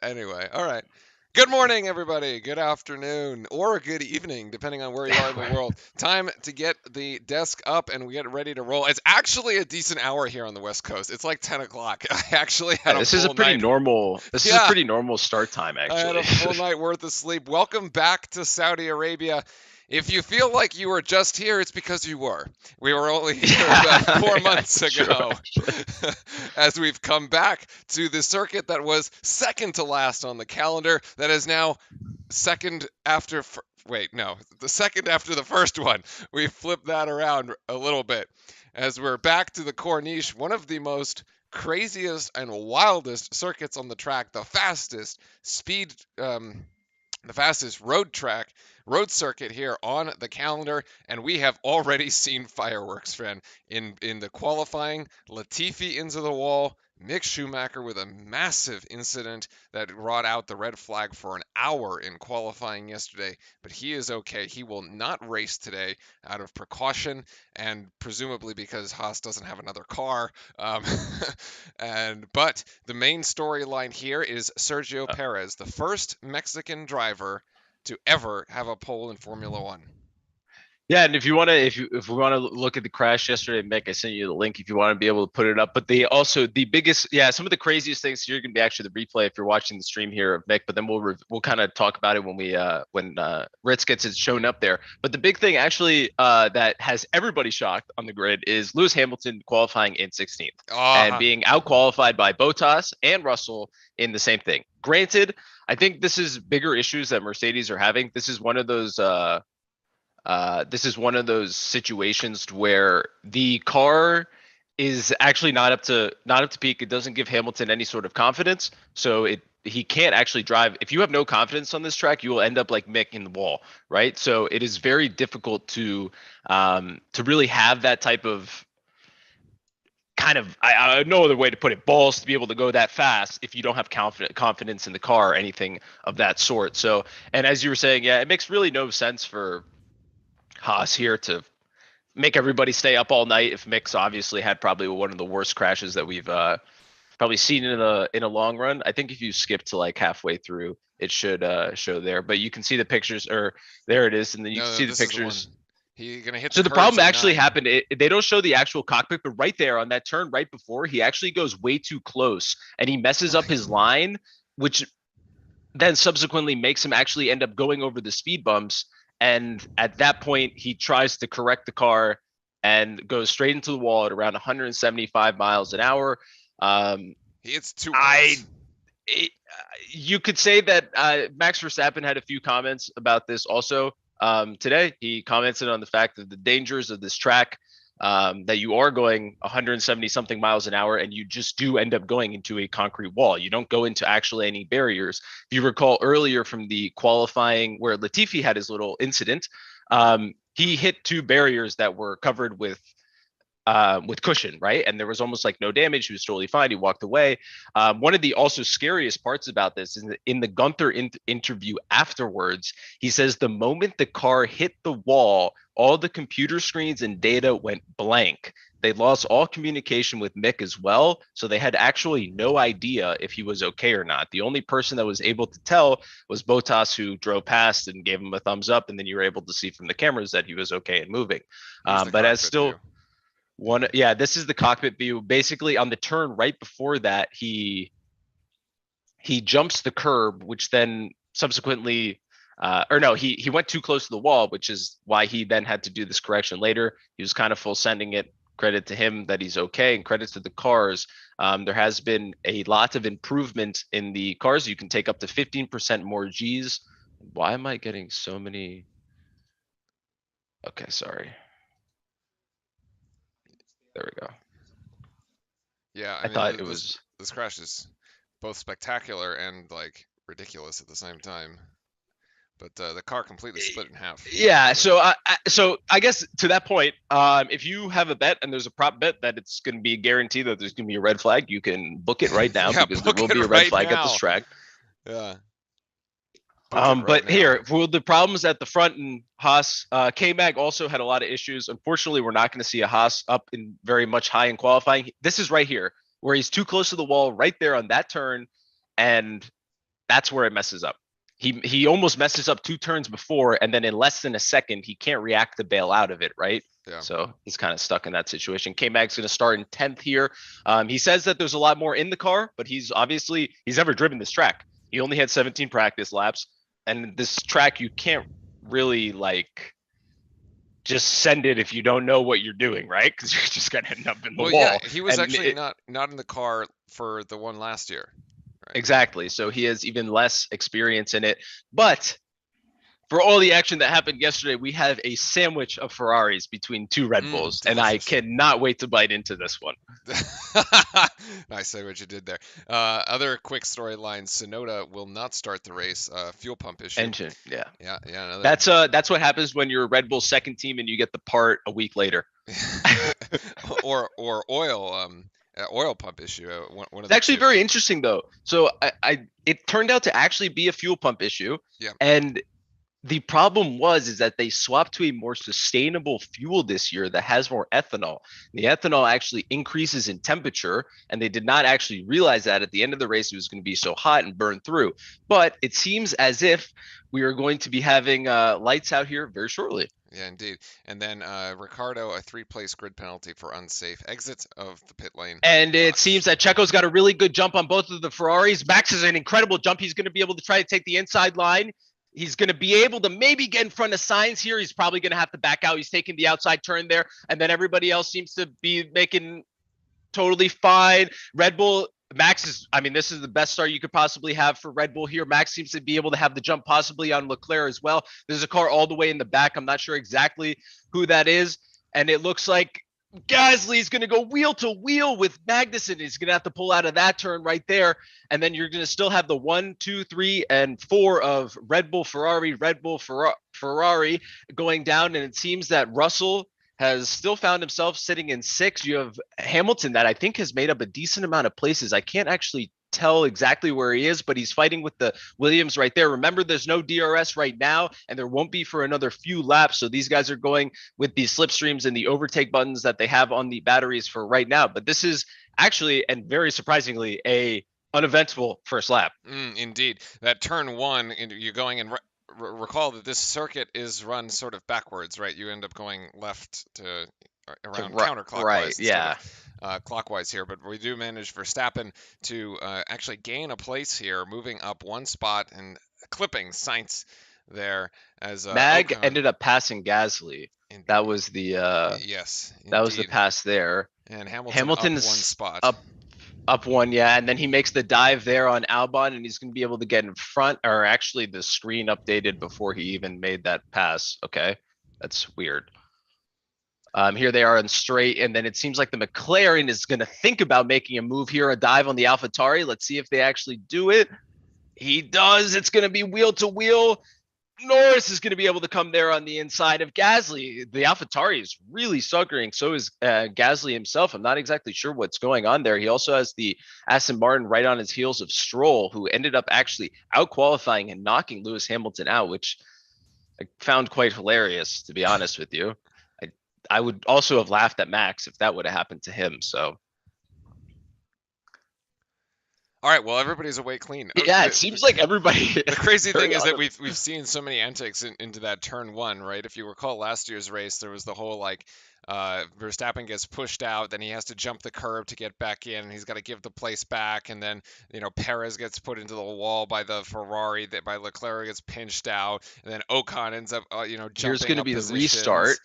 Anyway, all right. Good morning, everybody. Good afternoon, or good evening, depending on where you are in the world. Time to get the desk up and we get ready to roll. It's actually a decent hour here on the West Coast. It's like 10 o'clock. I actually had Yeah, a this is a full pretty night. normal. This is a Yeah, pretty normal start time, I had actually. a full night worth of sleep. Welcome back to Saudi Arabia. If you feel like you were just here, it's because you were. We were only here about Yeah, 4 months it's true, ago, actually. as we've come back to the circuit that was second to last on the calendar, that is now second after. Wait, no, the second after the first one. We flipped that around a little bit as we're back to the Corniche, one of the most craziest and wildest circuits on the track, the fastest speed the fastest road circuit here on the calendar, and we have already seen fireworks, friend. In the qualifying, Latifi into the wall, Mick Schumacher with a massive incident that brought out the red flag for an hour in qualifying yesterday, but he is okay. He will not race today out of precaution and presumably because Haas doesn't have another car. Um, but the main storyline here is Sergio Perez, the first Mexican driver to ever have a pole in Formula One. Yeah, and if we want to look at the crash yesterday, Mick, I sent you the link if you want to be able to put it up. But the biggest, yeah, some of the craziest things here are going to be actually the replay if you're watching the stream here of Mick. But then we'll kind of talk about it when Ritz gets it shown up there. But the big thing actually that has everybody shocked on the grid is Lewis Hamilton qualifying in 16th and Ah, being out qualified by Bottas and Russell in the same thing. Granted, I think this is bigger issues that Mercedes are having. This is one of those situations where the car is actually not up to peak. It doesn't give Hamilton any sort of confidence, so he can't actually drive. If you have no confidence on this track, you will end up like Mick in the wall, right? So it is very difficult to really have that type of kind of no other way to put it, balls to be able to go that fast if you don't have confidence in the car or anything of that sort. So, and as you were saying, yeah, it makes really no sense for Haas here to make everybody stay up all night. If Mick's obviously had probably one of the worst crashes that we've probably seen in a long run. I think if you skip to like halfway through, it should show there. But you can see the pictures, or there it is, and then you can no, see the this is the one. pictures. He gonna hit the So the curbs problem at actually nine. happened. They don't show the actual cockpit, but right there on that turn right before, he actually goes way too close and he messes up his line, which then subsequently makes him actually end up going over the speed bumps. And at that point, he tries to correct the car and goes straight into the wall at around 175 miles an hour. Um, He hits two walls. I it, you could say that Max Verstappen had a few comments about this also today. He commented on the fact that the dangers of this track, that you are going 170 something miles an hour and you just do end up going into a concrete wall. You don't go into actually any barriers. If you recall earlier from the qualifying where Latifi had his little incident, he hit two barriers that were covered with cushion, right? And there was almost like no damage. He was totally fine. He walked away. One of the also scariest parts about this is in the Gunther interview afterwards, he says the moment the car hit the wall, all the computer screens and data went blank. They lost all communication with Mick as well. So they had actually no idea if he was okay or not. The only person that was able to tell was Bottas, who drove past and gave him a thumbs up. And then you were able to see from the cameras that he was okay and moving. Here's the But as cockpit still view. one, yeah, this is the cockpit view. Basically, on the turn right before that, he jumps the curb, which then subsequently, or no, he went too close to the wall, which is why he then had to do this correction later. He was kind of full sending it. Credit to him that he's okay, and credit to the cars. There has been a lot of improvement in the cars. You can take up to 15% more G's. Why am I getting so many? Okay, sorry. There we go. Yeah, I I mean thought it this was. this crash is both spectacular and like ridiculous at the same time. But the car completely split in half. Yeah, So so I guess to that point, if you have a bet and there's a prop bet that it's going to be a guarantee that there's going to be a red flag, you can book it right now yeah, because there book will be a it red right flag at this now. track. Yeah, book it right But now. here, for the problems at the front and Haas, K-Mag also had a lot of issues. Unfortunately, we're not going to see a Haas up in very much high in qualifying. This is right here where he's too close to the wall, right there on that turn, and That's where it messes up. He almost messes up 2 turns before, and then in less than a second, he can't react to bail out of it, right? Yeah. So he's kind of stuck in that situation. K-Mag's going to start in 10th here. He says that there's a lot more in the car, but he's never driven this track. He only had 17 practice laps, and this track you can't really like just send it if you don't know what you're doing, right? Because you're just gonna end up in the wall. Yeah, he was And actually not in the car for the one last year. Right? Exactly. So he has even less experience in it. But for all the action that happened yesterday, we have a sandwich of Ferraris between 2 Red Bulls, and I cannot wait to bite into this one. Nice, say what you did there. Other quick storylines: Sonoda will not start the race. Fuel pump issue. Engine, yeah. Another... That's what happens when you're Red Bull's second team and you get the part a week later. or oil pump issue. One of it's actually very interesting though. So it turned out to actually be a fuel pump issue. Yeah. And the problem is that they swapped to a more sustainable fuel this year that has more ethanol. The ethanol actually increases in temperature, and they did not actually realize that at the end of the race it was going to be so hot and burn through. But it seems as if we are going to be having lights out here very shortly. Yeah, indeed. And then Ricardo, a 3-place grid penalty for unsafe exit of the pit lane. And it seems that Checo's got a really good jump on both of the Ferraris. Max is an incredible jump. He's going to be able to try to take the inside line. He's going to be able to maybe get in front of Sainz here. He's probably going to have to back out. He's taking the outside turn there. And then everybody else seems to be making totally fine. Red Bull, Max is, this is the best start you could possibly have for Red Bull here. Max seems to be able to have the jump possibly on Leclerc as well. There's a car all the way in the back. I'm not sure exactly who that is. And it looks like Gasly's going to go wheel to wheel with Magnussen. He's going to have to pull out of that turn right there. And then you're going to still have the 1, 2, 3, and 4 of Red Bull, Ferrari going down. And it seems that Russell has still found himself sitting in 6. You have Hamilton that I think has made up a decent amount of places. I can't actually tell exactly where he is, but he's fighting with the Williams right there. Remember, there's no DRS right now, and there won't be for another few laps. So these guys are going with the slipstreams and the overtake buttons that they have on the batteries for right now. But this is actually, and very surprisingly, a uneventful first lap. Indeed. That turn 1, you're going and recall that this circuit is run sort of backwards, right? You end up going left to around counterclockwise. Right, yeah. Clockwise here, but we do manage Verstappen to actually gain a place here, moving up 1 spot and clipping Sainz there as Mag ended up passing Gasly. Indeed. That was the yes, indeed. That was the pass there. And Hamilton's up 1 spot. Up 1, yeah, and then he makes the dive there on Albon, and he's going to be able to get in front, or actually the screen updated before he even made that pass. Okay, that's weird. Here they are on straight, and then it seems like the McLaren is going to think about making a move here, a dive on the AlphaTauri. Let's see if they actually do it. He does. It's going to be wheel to wheel. Norris is going to be able to come there on the inside of Gasly. The AlphaTauri is really suckering. So is Gasly himself. I'm not exactly sure what's going on there. He also has the Aston Martin right on his heels of Stroll, who ended up actually out-qualifying and knocking Lewis Hamilton out, which I found quite hilarious, to be honest with you. I would also have laughed at Max if that would have happened to him. So, all right, well, everybody's away clean. Yeah, it seems like everybody. The crazy thing is that we've seen so many antics into that turn 1, right? If you recall last year's race, there was the whole Verstappen gets pushed out, then he has to jump the curb to get back in, and he's got to give the place back, and then Perez gets put into the wall by the Ferrari, that by Leclerc gets pinched out, and then Ocon ends up jumping. Here's going to be positions. The restart.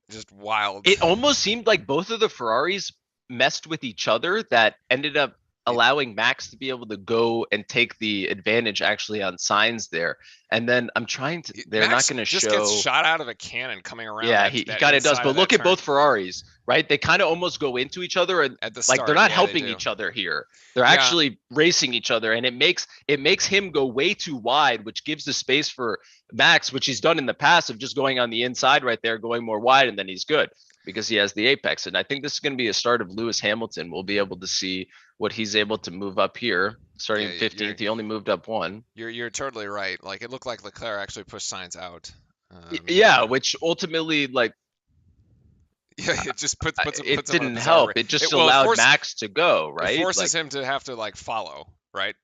Just wild. It almost seemed like both of the Ferraris messed with each other, that ended up allowing Max to be able to go and take the advantage actually on Sainz there. And then I'm trying to, they're Max not going to show. Just gets shot out of a cannon coming around. Yeah, he kind of does. But look at both Ferraris, right? They kind of almost go into each other, and at the start, they're not helping each other here. They're actually racing each other, and it makes him go way too wide, which gives the space for Max, which he's done in the past of just going on the inside right there, going more wide, and then he's good because he has the apex. And I think this is going to be a start of Lewis Hamilton. We'll be able to see what he's able to move up here. Starting 15th, he only moved up 1. You're totally right. Like, it looked like Leclerc actually pushed Sainz out. Which ultimately, it just puts it didn't help. It just allowed Max to go, right? It forces him to have to follow, right?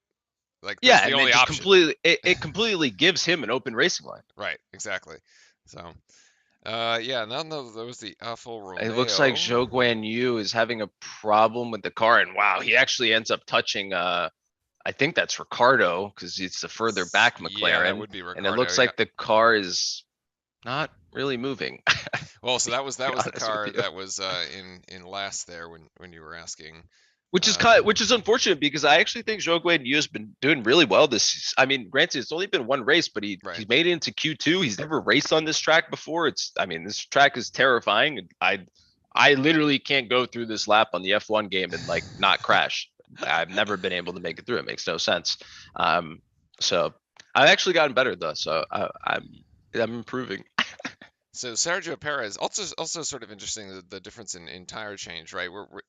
Like Yeah, that's the and it only just option. it completely gives him an open racing line. Right, exactly. So, yeah, none of those the Alfa It looks like Romeo. Zhou Guan Yu is having a problem with the car, and wow, he actually ends up touching. I think that's Ricardo because it's the further back Yeah, that McLaren, would be and it Ricardo. looks Yeah. like the car is not really moving. Well, so that was To be the honest with car you. that was in last there when you were asking. Which is unfortunate because I actually think Zhou Guan Yu has been doing really well this. I mean, granted, it's only been one race, but Right. he's made it into Q2. He's never raced on this track before. This track is terrifying. I literally can't go through this lap on the F1 game and like not crash. I've never been able to make it through. It makes no sense. So I've actually gotten better though. So I'm improving. So Sergio Perez also sort of interesting the difference in tire change, right?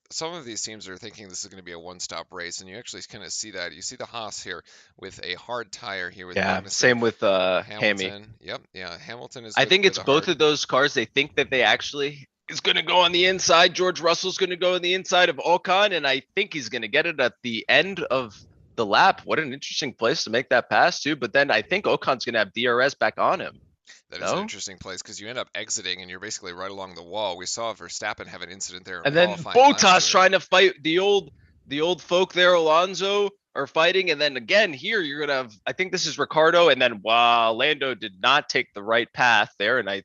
Some of these teams are thinking this is going to be a one-stop race, and you actually kind of see that. You see the Haas here with a hard tire here with Yeah, Magnussen, same with Hammy. Hamilton. Yep, yeah, Hamilton is I think with it's a both hard. of those cars. They think that they actually is going to go on the inside. George Russell's going to go on the inside of Ocon, and I think he's going to get it at the end of the lap. What an interesting place to make that pass too. But then I think Ocon's going to have DRS back on him. That is an No? interesting place because you end up exiting and you're basically right along the wall. We saw Verstappen have an incident there in And then qualifying last Bottas year. trying to fight the old folk there, Alonso are fighting, and then again here you're gonna have. I think this is Ricardo, and then wow, Lando did not take the right path there, and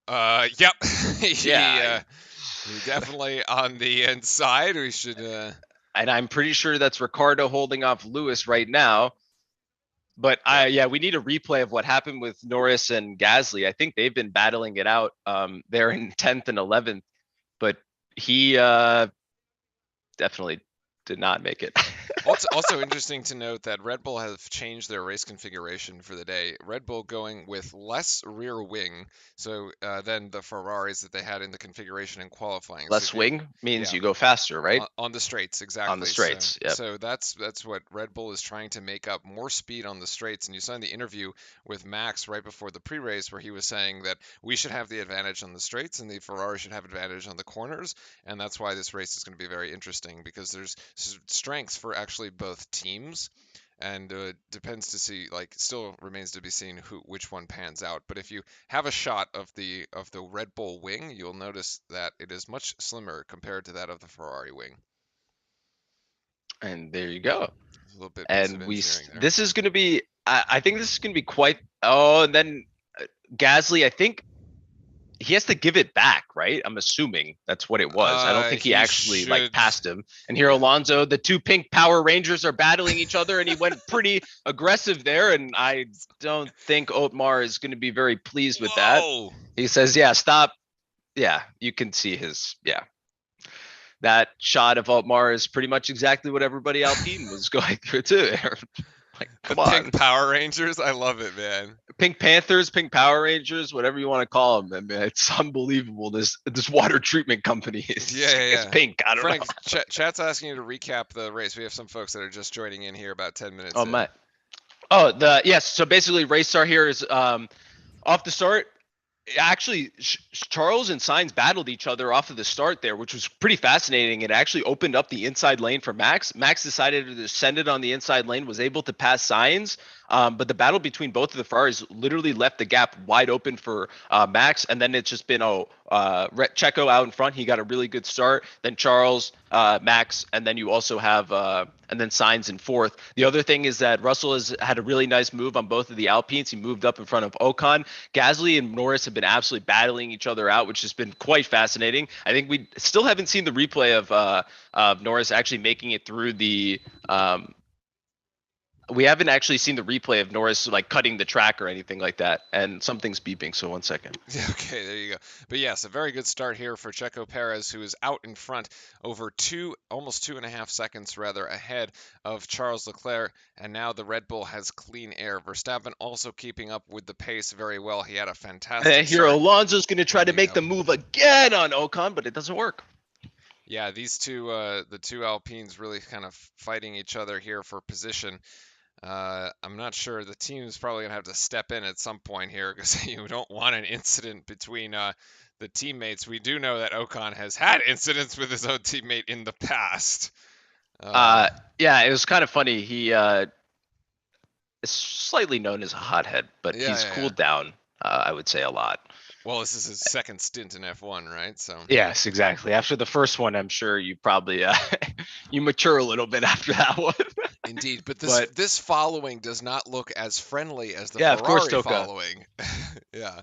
Yep, yeah, he definitely on the inside. We should. and I'm pretty sure that's Ricardo holding off Lewis right now. But Yep. we need a replay of what happened with Norris and Gasly. I think they've been battling it out. They're in 10th and 11th, but he definitely did not make it. Also interesting to note that Red Bull have changed their race configuration for the day. Red Bull going with less rear wing, so than the Ferraris that they had in the configuration in qualifying. So Less if you, swing means yeah, you go faster, right? on the straights, On the exactly. So straights. Yep. so that's what Red Bull is trying to make up more speed on the straights. And you saw in the interview with Max right before the pre-race where he was saying that we should have the advantage on the straights and the Ferrari should have advantage on the corners. And that's why this race is going to be very interesting because there's strengths for actually both teams. And depends to see, like, still remains to be seen which one pans out. But if you have a shot of the Red Bull wing, you'll notice that it is much slimmer compared to that of the Ferrari wing. And there you go. A little bit piece of And engineering there. this is going to be, I think this is going to be quite, oh, and then Gasly, I think he has to give it back, right? I'm assuming that's what it was. I don't think he actually like passed him. And here, Alonso, the two pink Power Rangers are battling each other, and he went pretty aggressive there. And I don't think Otmar is going to be very pleased with that. He says, "Yeah, stop." Yeah, you can see that shot of Otmar is pretty much exactly what everybody Alpine was going through too. Like, come on. Pink Power Rangers, I love it, man. Pink Panthers, Pink Power Rangers, whatever you want to call them. I mean, it's unbelievable. This water treatment company is it's pink. I don't Frank, know. chat's asking you to recap the race. We have some folks that are just joining in here about 10 minutes Oh in. my. Yes. So basically, race start here is off the start. Actually, Charles and Sainz battled each other off of the start there, which was pretty fascinating. It actually opened up the inside lane for Max. Max decided to send it on the inside lane, was able to pass Sainz, but the battle between both of the Ferraris literally left the gap wide open for Max. And then it's just been Checo out in front. He got a really good start. Then Charles, Max, and then you also have and then Sainz in fourth. The other thing is that Russell has had a really nice move on both of the Alpines. He moved up in front of Ocon. Gasly and Norris have been absolutely battling each other out, which has been quite fascinating. I think we still haven't seen the replay of Norris actually making it through the we haven't actually seen the replay of Norris like cutting the track or anything like that. And something's beeping. So 1 second. Okay, there you go. But yes, a very good start here for Checo Perez, who is out in front over almost 2.5 seconds rather ahead of Charles Leclerc. And now the Red Bull has clean air. Verstappen also keeping up with the pace very well. He had a fantastic And here start. Alonso's going to try to make the move again on Ocon, but it doesn't work. Yeah, these two, the two Alpines really kind of fighting each other here for position. I'm not sure. The team is probably going to have to step in at some point here because you don't want an incident between the teammates. We do know that Ocon has had incidents with his own teammate in the past. Uh, Yeah, it was kind of funny. He is slightly known as a hothead, but yeah, he's yeah, yeah. cooled down, I would say, a lot. Well, this is his second stint in F1, right? So Yes, exactly. After the first one, I'm sure you probably you mature a little bit after that one. indeed, but this But this following does not look as friendly as the yeah, of course, Ferrari Toka. following. Yeah,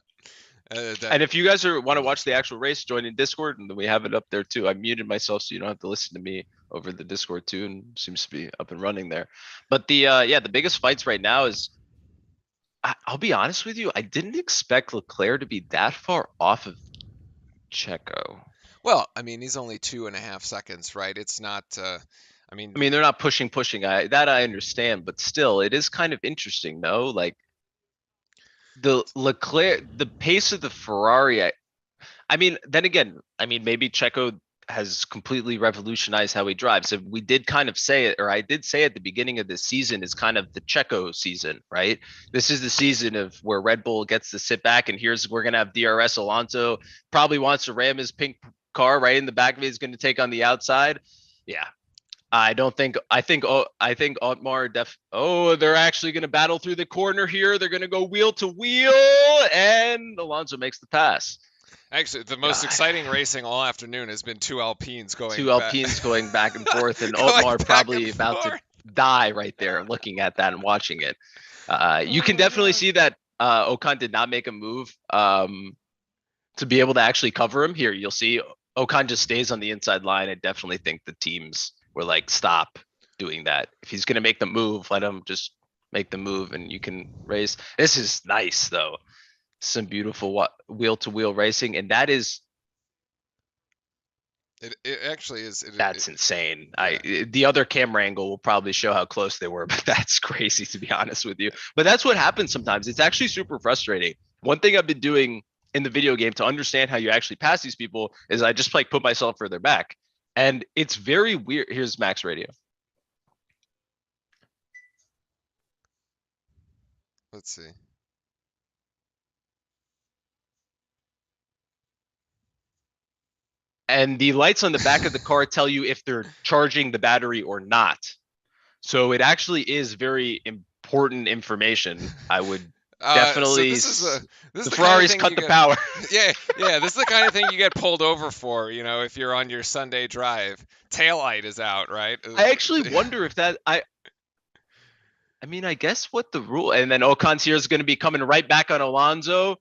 that And if you guys want to watch the actual race, join in Discord, and we have it up there too. I muted myself so you don't have to listen to me over the Discord too, and seems to be up and running there. But the yeah, the biggest fights right now is I'll be honest with you, I didn't expect Leclerc to be that far off of Checo. well, I mean, he's only 2.5 seconds, right? It's not. I mean, I mean, they're not pushing. I understand, but still, it is kind of interesting, though. Like the Leclerc, the pace of the Ferrari. I mean, then again, I mean, maybe Checo has completely revolutionized how he drives. So we did kind of say it, or I did say at the beginning of this season is kind of the Checo season, right? This is the season of where Red Bull gets to sit back, and we're gonna have DRS. Alonso probably wants to ram his pink car right in the back of it. He's going to take on the outside. Yeah, I don't think. I think Otmar they're actually going to battle through the corner here. They're going to go wheel to wheel, and Alonso makes the pass. actually, the most God. exciting racing all afternoon has been two Alpines Two Alpines going back and forth, and Otmar probably about to die right there, looking at that and watching it. You can definitely see that Ocon did not make a move to be able to actually cover him. Here, you'll see Ocon just stays on the inside line. I definitely think the teams were like, stop doing that. If he's going to make the move, let him just make the move and you can race. This is nice, though. Some beautiful wheel to wheel racing. And that is. It actually is. That's insane. Yeah. The other camera angle will probably show how close they were, but that's crazy to be honest with you. But that's what happens sometimes. It's actually super frustrating. One thing I've been doing in the video game to understand how you actually pass these people is I just like put myself further back. And it's very weird. Here's Max Radio. Let's see. And the lights on the back of the car tell you if they're charging the battery or not. So it actually is very important information. I would definitely. So this is the Ferraris kind of cut the power. Yeah. This is the kind of thing you get pulled over for. You know, if you're on your Sunday drive, taillight is out, right? I actually wonder if that I mean, I guess what the rule, and then Ocon's here is going to be coming right back on Alonso.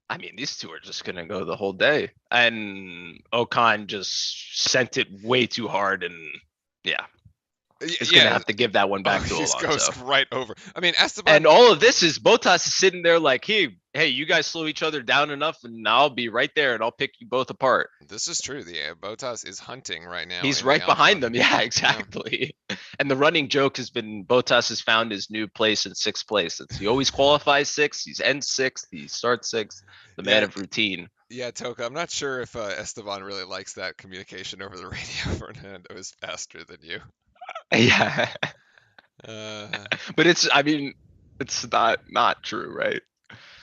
I mean, these two are just going to go the whole day. And Ocon just sent it way too hard. And yeah, he's going to have to give that one back to Alonso. He goes right over. I mean, Esteban. And all of this is Bottas is sitting there like, hey, you guys slow each other down enough and I'll be right there and I'll pick you both apart. This is true. Bottas is hunting right now. He's right behind them. Yeah, exactly. Yeah. And the running joke has been Bottas has found his new place in 6th place. He always qualifies 6th. He's ends 6th. He starts 6th. The man of routine. Yeah, Toka, I'm not sure if Esteban really likes that communication over the radio. Fernando is faster than you. Yeah. But it's not true, right?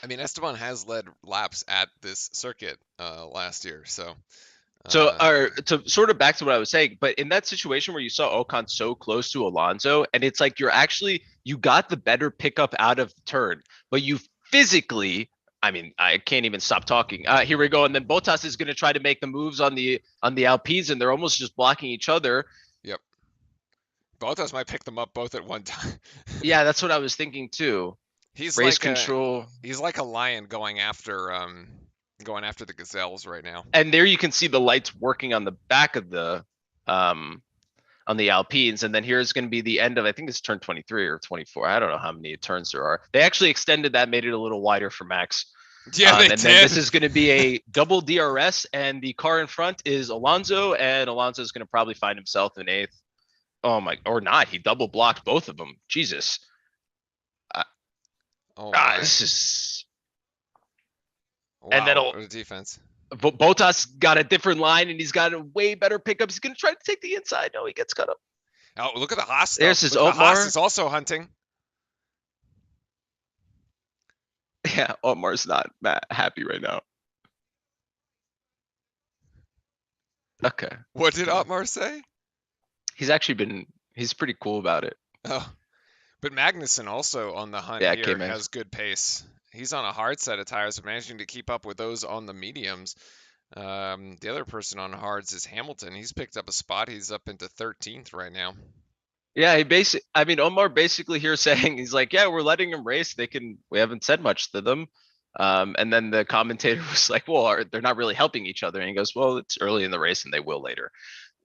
I mean, Esteban has led laps at this circuit last year, so. To sort of back to what I was saying, but in that situation where you saw Ocon so close to Alonso, and it's like you got the better pickup out of the turn, but you physically, I mean, I can't even stop talking. Here we go, and then Bottas is going to try to make the moves on the Alpines, and they're almost just blocking each other. Yep. Bottas might pick them up both at one time. Yeah, that's what I was thinking too. He's race like control. He's like a lion going after the gazelles right now. And there you can see the lights working on the back of the on the Alpines, and then here's going to be the end of, I think it's turn 23 or 24. I don't know how many turns there are. They actually extended that, made it a little wider for Max. Yeah, they and did. Then this is going to be a double DRS, and the car in front is Alonso, and Alonso is going to probably find himself in 8th. Oh my, or not. He double blocked both of them. Jesus. This is. Wow, and then what a defense. Bottas got a different line, and he's got a way better pickup. He's going to try to take the inside. No, he gets cut up. Oh, look at the Haas. There's his Otmar. The Haas is also hunting. Yeah, Otmar's not happy right now. Okay. What did Otmar say? he's pretty cool about it. Oh, but Magnussen also on the hunt Yeah, here K-Max. has good pace. He's on a hard set of tires, but managing to keep up with those on the mediums. The other person on hards is Hamilton. He's picked up a spot. He's up into 13th right now. Yeah, I mean, Omar basically here saying he's like, yeah, we're letting them race. We haven't said much to them. And then the commentator was like, well, they're not really helping each other. And he goes, well, it's early in the race and they will later.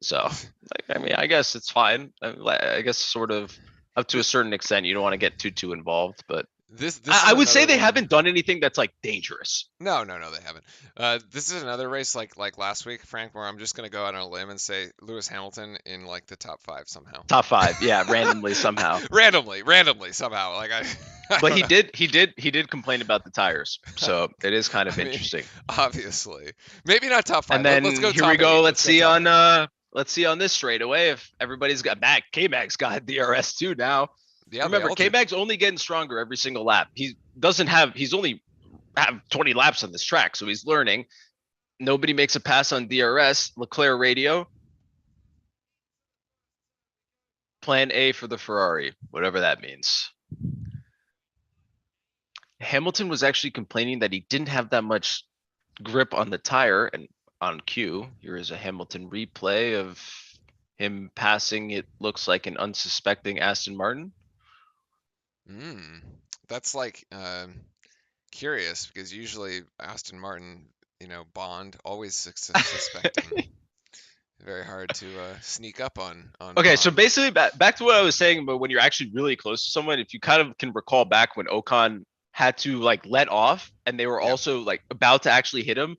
So, like, I mean, I guess it's fine. I guess sort of up to a certain extent, you don't want to get too involved, but This I is would say another they one. haven't done anything that's like dangerous. No, they haven't. This is another race like last week, Frank, where I'm just gonna go out on a limb and say Lewis Hamilton in like the top 5 somehow. Top 5, yeah, randomly somehow. randomly somehow. Like I But don't know. he did complain about the tires, so it is kind of I mean, interesting. obviously, maybe not top 5. And Let's then go here top we go. 8. Let's go top 8. Let's see on this straightaway if everybody's got K-Mag's got DRS too now. Yeah, they Remember, all do. K-Mag's only getting stronger every single lap. He's only have 20 laps on this track, so he's learning. Nobody makes a pass on DRS. Leclerc radio. Plan A for the Ferrari, whatever that means. Hamilton was actually complaining that he didn't have that much grip on the tire, and on cue, here is a Hamilton replay of him passing. It looks like an unsuspecting Aston Martin. That's like curious because usually Aston Martin, Bond always suspecting. Very hard to sneak up on. Okay, so Bond. basically back to what I was saying, but when you're actually really close to someone, if you kind of can recall back when Ocon had to like let off and they were also like about to actually hit him,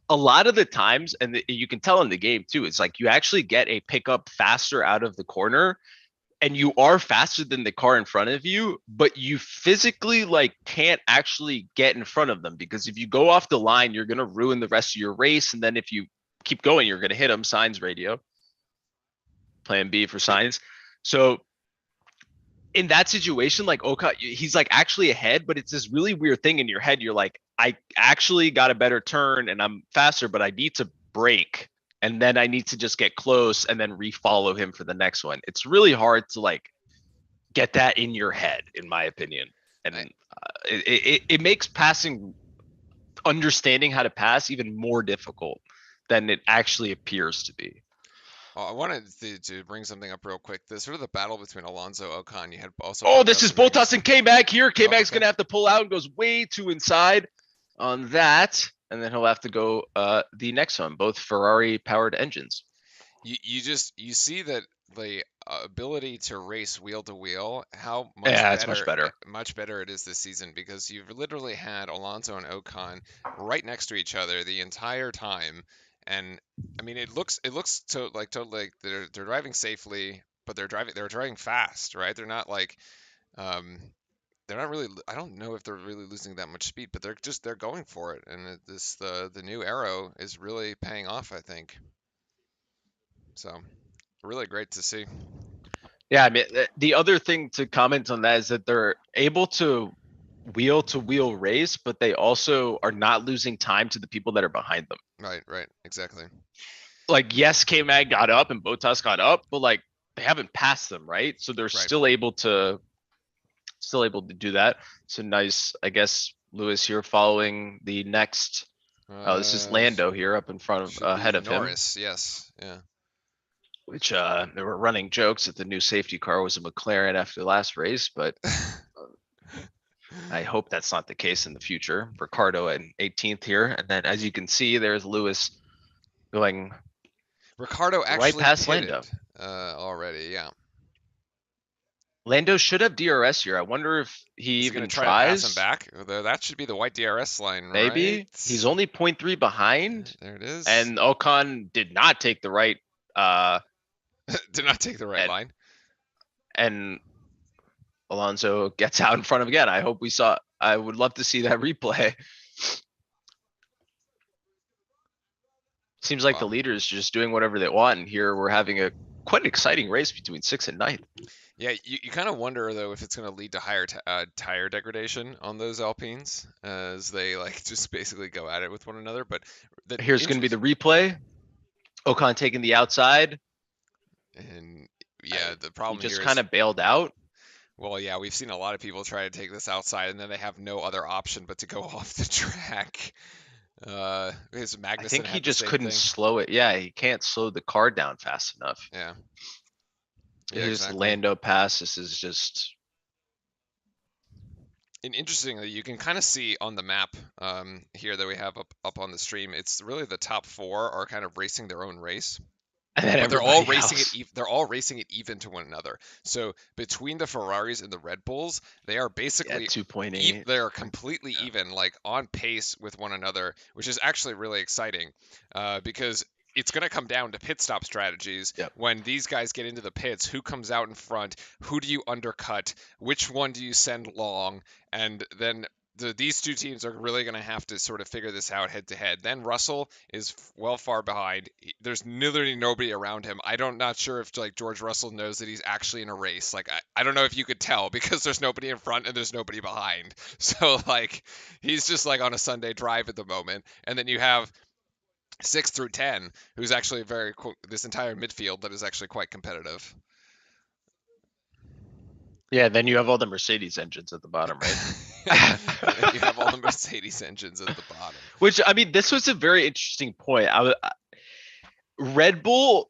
a lot of the times, and you can tell in the game too, it's like you actually get a pickup faster out of the corner and you are faster than the car in front of you, but you physically like can't actually get in front of them because if you go off the line, you're going to ruin the rest of your race. And then if you keep going, you're going to hit them. Signs radio. Plan B for signs. So in that situation, like Ocon, he's like actually ahead, but it's this really weird thing in your head. You're like, I actually got a better turn and I'm faster, but I need to brake. And then I need to just get close and then refollow him for the next one. It's really hard to like get that in your head, in my opinion. And it makes passing, understanding how to pass even more difficult than it actually appears to be. I wanted to bring something up real quick. The sort of the battle between Alonso Ocon. You had also. Oh, this is Bottas and K-Mag here. K-Mag's okay. going to have to pull out and goes way too inside on that. And then he'll have to go the next one, both Ferrari powered engines. You see that the ability to race wheel to wheel, how much better it is this season because you've literally had Alonso and Ocon right next to each other the entire time. And I mean, it looks totally like they're driving safely, but they're driving fast, right? They're not like, they're not really. I don't know if they're really losing that much speed, but they're going for it, and the new arrow is really paying off, I think. So, really great to see. Yeah, I mean, the other thing to comment on that is that they're able to wheel race, but they also are not losing time to the people that are behind them. Right, exactly. Like, yes, K-Mag got up and Bottas got up, but like they haven't passed them, right? So they're still able to do that. So nice, I guess. Lewis here following the next. Oh, this is Lando here up in front of ahead of Norris, yes, yeah. Which they were running jokes that the new safety car was a McLaren after the last race, but I hope that's not the case in the future. Ricardo at 18th here, and then as you can see, there's Lewis going. Ricardo actually right past Lando already, yeah. Lando should have DRS here. I wonder if he even tries. To pass him back. That should be the white DRS line, right? Maybe he's only 0.3 behind. There it is. And Ocon did not take the right. Did not take the right line. And Alonso gets out in front of again. I would love to see that replay. Seems like the leaders just doing whatever they want, and here we're having a quite exciting race between 6th and 9th. Yeah, you kind of wonder though if it's going to lead to higher tire degradation on those Alpines as they like just basically go at it with one another. But here's going to be the replay. Ocon taking the outside. And Yeah, the He problem just here kind is, of bailed out. well, yeah, we've seen a lot of people try to take this outside, and then they have no other option but to go off the track. His I Magnussen think he had the just same couldn't thing. slow it. Yeah, he can't slow the car down fast enough. Yeah, yeah, Here's the exactly. Lando pass. This is just And interestingly, you can kind of see on the map here that we have up on the stream, it's really the top four are kind of racing their own race. and then But they're all everybody racing it. else. They're all racing it even to one another. So between the Ferraris and the Red Bulls, they are Yeah, basically 2.8. they are completely Yeah. even, like on pace with one another, which is actually really exciting, because it's going to come down to pit stop strategies Yep. when these guys get into the pits. Who comes out in front? Who do you undercut? Which one do you send long? And then these two teams are really going to have to sort of figure this out head to head. Then Russell is well far behind. There's literally nobody around him. Not sure if like George Russell knows that he's actually in a race. Like I don't know if you could tell because there's nobody in front and there's nobody behind. So like he's just like on a Sunday drive at the moment. And then you have 6 through 10, who's actually this entire midfield that is actually quite competitive. Yeah, then you have all the Mercedes engines at the bottom, right? And then you have all the Mercedes engines at the bottom. Which I mean, this was a very interesting point. Red Bull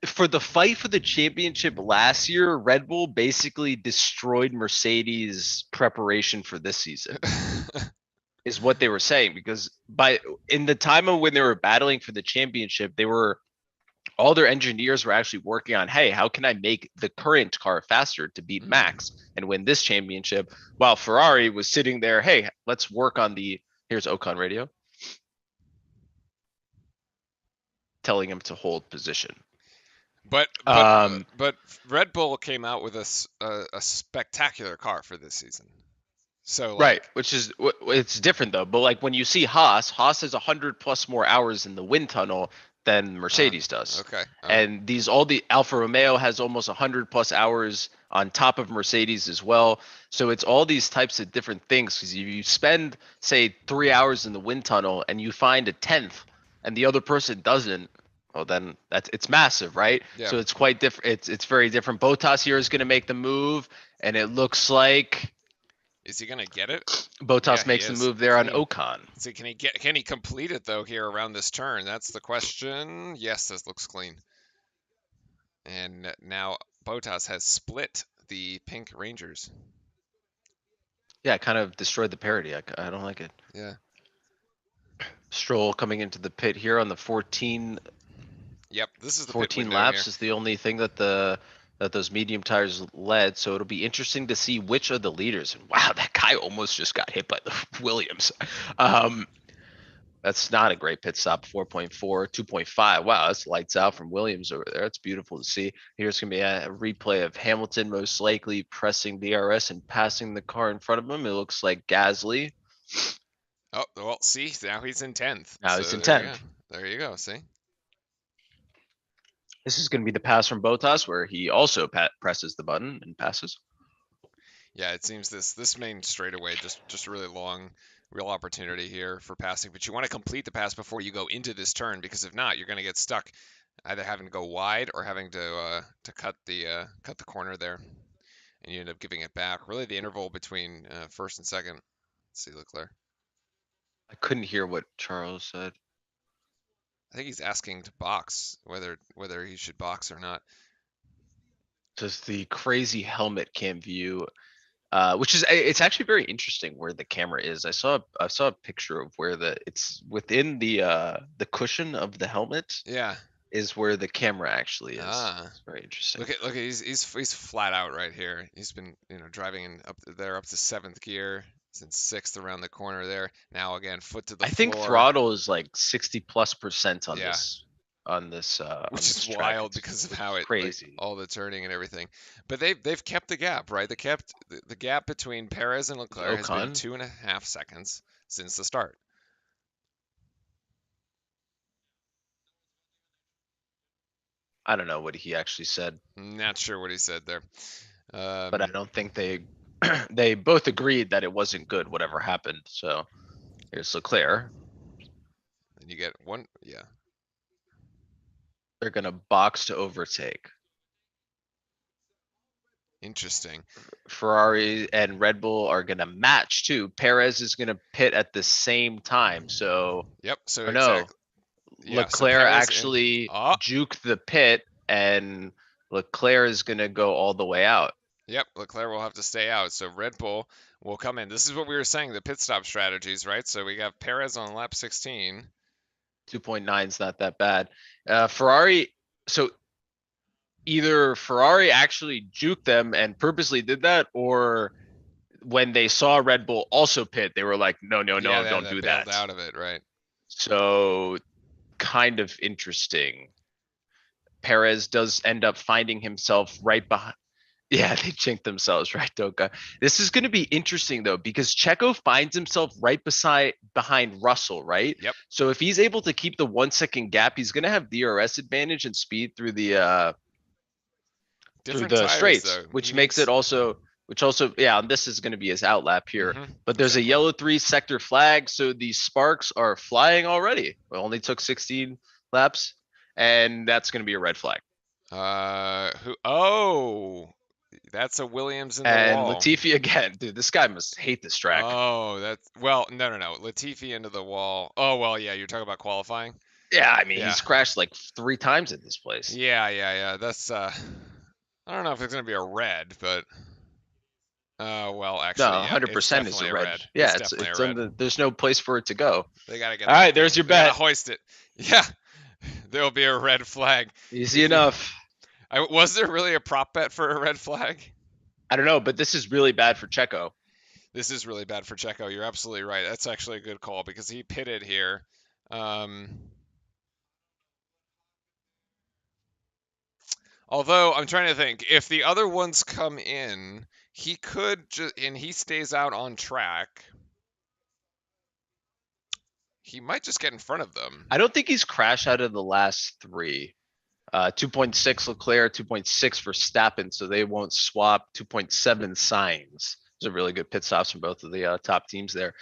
for the fight for the championship last year, Red Bull basically destroyed Mercedes' preparation for this season, is what they were saying. Because in the time of when they were battling for the championship, all their engineers were actually working on, hey, how can I make the current car faster to beat Max and win this championship? While Ferrari was sitting there, hey, let's work on here's Ocon radio telling him to hold position. But Red Bull came out with a spectacular car for this season. So Right, like which is it's different though. But like when you see Haas has 100+ more hours in the wind tunnel than Mercedes does, okay. and all the Alfa Romeo has almost 100+ hours on top of Mercedes as well. So it's all these types of different things. Because if you spend say 3 hours in the wind tunnel and you find a tenth, and the other person doesn't, well then it's massive, right? Yeah. So it's quite different. It's very different. Bottas here is going to make the move, and it looks like. Is he gonna get it? Yeah, Bottas he makes the is. move there on Clean. Ocon. See, can he complete it though here around this turn? That's the question. Yes, this looks clean. And now Bottas has split the pink Rangers. Yeah, kind of destroyed the parity. I don't like it. Yeah. Stroll coming into the pit here on the 14 Yep, this is the pit window laps here. is the only thing that those medium tires led. So it'll be interesting to see which of the leaders. And wow, that guy almost just got hit by the Williams. That's not a great pit stop. 4.4, 2.5. Wow, that's lights out from Williams over there. It's beautiful to see. Here's going to be a replay of Hamilton most likely pressing DRS and passing the car in front of him. It looks like Gasly. Oh, well, see, now he's in 10th. Now So he's in there you go. 10th. There you go, see? This is going to be the pass from Bottas where he also presses the button and passes. Yeah, it seems this main straightaway just really long, real opportunity here for passing. But you want to complete the pass before you go into this turn, because if not, you're going to get stuck either having to go wide or having to cut the corner there, and you end up giving it back. Really, the interval between first and second. Let's see, Leclerc. I couldn't hear what Charles said. I think he's asking to box whether he should box or not. Just the crazy helmet cam view, which is it's actually very interesting where the camera is. I saw a picture of where it's within the cushion of the helmet. Yeah. Is where the camera actually is. Ah. It's very interesting. Look, he's flat out right here. He's been driving in up to 7th gear, since 6th around the corner there. Now again, foot to the I floor. think throttle is like 60+% on Yeah. this Which is wild because of how crazy. all the turning and everything. But they've kept the gap, right? They kept the gap between Perez and Leclerc has been 2.5 seconds since the start. I don't know what he actually said, Not sure what he said there. but I don't think they both agreed that it wasn't good, whatever happened. So here's Leclerc. And you get one, yeah. They're gonna box to overtake. Interesting. Ferrari and Red Bull are going to match too. Perez is going to pit at the same time. So, Yep. So or no, exactly. Yeah. So Leclerc Perez in. actually Oh, juke the pit and Leclerc is going to go all the way out. yep. Leclerc will have to stay out. So Red Bull will come in. This is what we were saying, the pit stop strategies, right? So we got Perez on lap 16. 2.9 is not that bad. Ferrari, so either Ferrari actually juked them and purposely did that, or when they saw Red Bull also pit, they were like, no, no, Yeah, no, that, don't that do bailed that. out of it, right? So kind of interesting. Perez does end up finding himself right behind. Yeah, they chinked themselves, right, Doka? This is going to be interesting though, because Checo finds himself right beside behind Russell, right? Yep. So if he's able to keep the 1 second gap, he's going to have DRS advantage and speed through Different the tires straights, though. He which makes it needs. also, which also, yeah, and this is going to be his outlap here. But there's a Exactly. yellow 3 sector flag, so these sparks are flying already. It only took 16 laps, and that's going to be a red flag. Who? Oh, that's a Williams in the And wall. Latifi again, dude, this guy must hate this track. Oh, that's well. No, no, no. Latifi into the wall. Oh, well, yeah. You're talking about qualifying. Yeah, I mean, Yeah. he's crashed like 3 times at this place. Yeah, yeah, yeah. That's. I don't know if it's gonna be a red, but. Well, No, actually, yeah. It's 100% is a definitely a red. red. It's Yeah, definitely a it's red. on the. There's no place for it to go. They gotta get All that right, thing. there's your They gotta bet. hoist it. Yeah. There'll be a red flag. Easy If you. enough. Was there really a prop bet for a red flag? I don't know, but this is really bad for Checo. This is really bad for Checo. You're absolutely right. That's actually a good call because he pitted here. Although I'm trying to think, if the other ones come in, he could just, and he stays out on track. He might just get in front of them. I don't think he's crashed out of the last 3. 2.6 Leclerc, 2.6 for Verstappen, so they won't swap. 2.7 Sainz. Those are really good pit stops from both of the top teams there.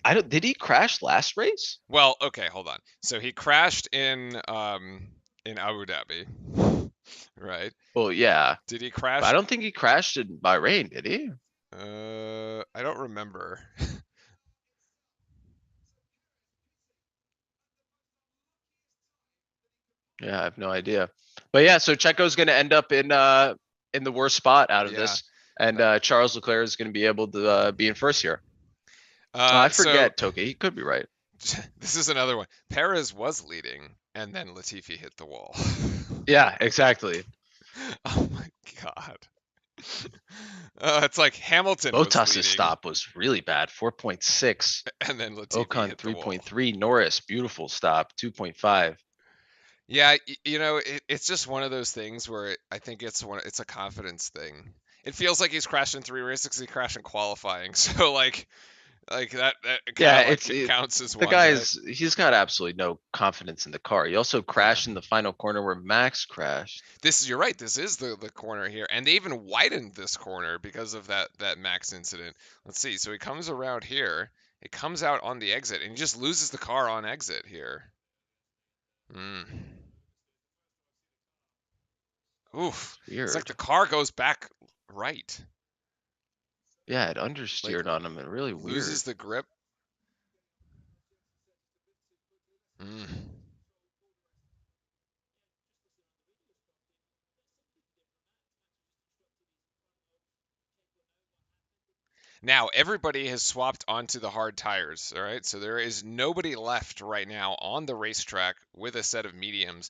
I don't. Did he crash last race? Well, okay, hold on. So he crashed in Abu Dhabi, right? Well, yeah, Did he but I crash? don't think he crashed in Bahrain, did he? I don't remember. Yeah, I have no idea. But yeah, so Checo's going to end up in the worst spot out of Yeah. this, and Charles Leclerc is going to be able to be in first here. I So forget, Toki. He could be right. this is another one. Perez was leading, and then Latifi hit the wall. Yeah, exactly. Oh my god. It's like Hamilton was Bottas's leading, stop was really bad. 4.6. and then Latifi Ocon hit the wall. 3.3. Norris, beautiful stop. 2.5. Yeah, it's just one of those things where I think it's a confidence thing. It feels like he's crashed in 3 races because he crashed in qualifying. So like that kind Yeah, of like counts as the one, right? he's got absolutely no confidence in the car. He also Yeah. crashed in the final corner where Max crashed. You're right. This is the corner here, and they even widened this corner because of that Max incident. Let's see. So he comes around here. It comes out on the exit, and he just loses the car on exit here. Hmm. Oof. It's like Weird. the car goes back right. Yeah, it Like understeered on him. And really weird. loses the grip. Mm. Now everybody has swapped onto the hard tires, all right? So there is nobody left right now on the racetrack with a set of mediums.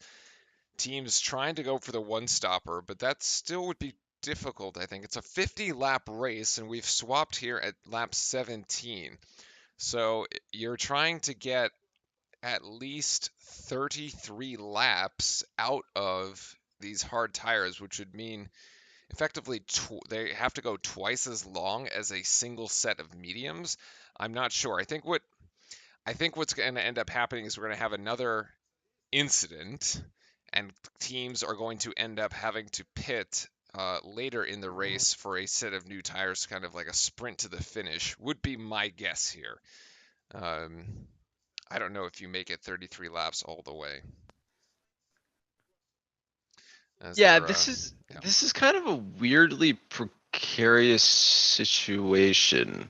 Teams trying to go for the one stopper, but that still would be difficult, I think. It's a 50 lap race, and we've swapped here at lap 17. So you're trying to get at least 33 laps out of these hard tires, which would mean effectively they have to go twice as long as a single set of mediums. I'm not sure. I think what's going to end up happening is we're going to have another incident, and teams are going to end up having to pit later in the race for a set of new tires, kind of like a sprint to the finish, would be my guess here. Um, I don't know if you make it 33 laps all the way. As Yeah, they're, this is yeah. this is kind of a weirdly precarious situation.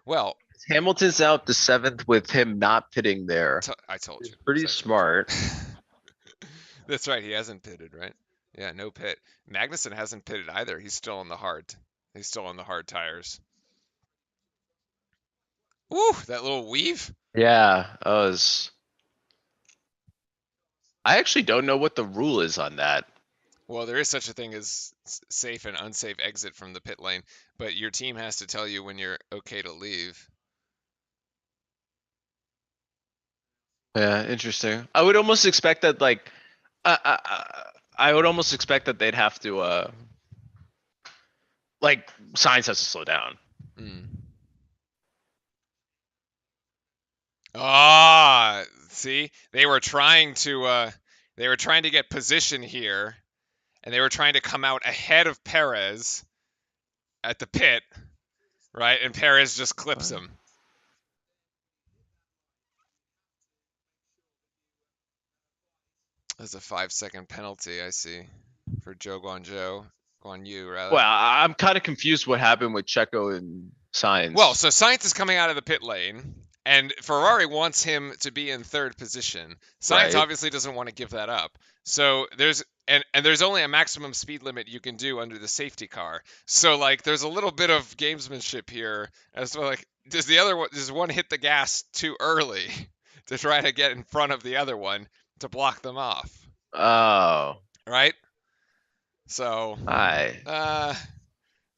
Well, Hamilton's out the 7th with him not pitting there. I told It's you. pretty So I told smart. you. That's right. He hasn't pitted, right? Yeah, no pit. Magnuson hasn't pitted either. He's still on the hard. He's still on the hard tires. Woo! That little weave. Yeah, I actually don't know what the rule is on that. Well, there is such a thing as safe and unsafe exit from the pit lane, but your team has to tell you when you're okay to leave. Yeah, interesting. I would almost expect that like I would almost expect that they'd have to like Science has to slow down. Hmm. Ah, see, they were trying to get position here, and they were trying to come out ahead of Perez at the pit, right? And Perez just clips him. That's a 5-second penalty, I see, for Guan Yu, rather. Well, I'm kind of confused what happened with Checo and Science. Well, so Sainz is coming out of the pit lane, and Ferrari wants him to be in third position. Sainz Right. obviously doesn't want to give that up. So there's there's only a maximum speed limit you can do under the safety car. So like there's a little bit of gamesmanship here as to like does one hit the gas too early to try to get in front of the other one to block them off, Oh, right? So I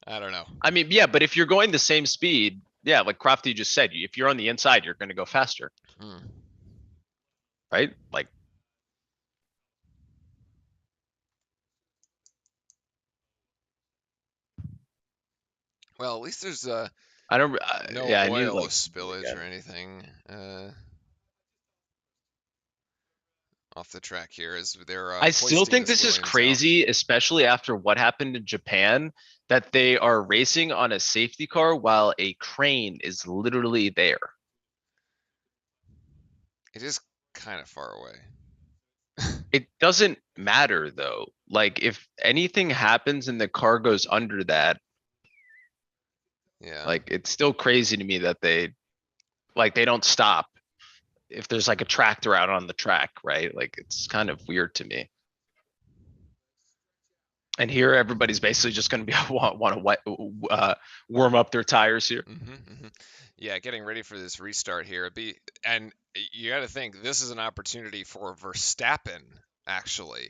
I don't know. I mean, yeah, but if you're going the same speed, yeah, like Crofty just said, if you're on the inside, you're going to go faster, Hmm. right? Like, Well, at least there's I don't. no Yeah, I need oil like spillage again. or anything off the track here as they're I still hoisting think this this is Williams out. crazy, especially after what happened in Japan, that they are racing on a safety car while a crane is literally there. It is kind of far away. It doesn't matter though. Like if anything happens and the car goes under that, Yeah. like it's still crazy to me that they don't stop if there's like a tractor out on the track, right? Like it's kind of weird to me. And here everybody's basically just going to be want to warm up their tires here. Yeah, getting ready for this restart here. And you got to think this is an opportunity for Verstappen actually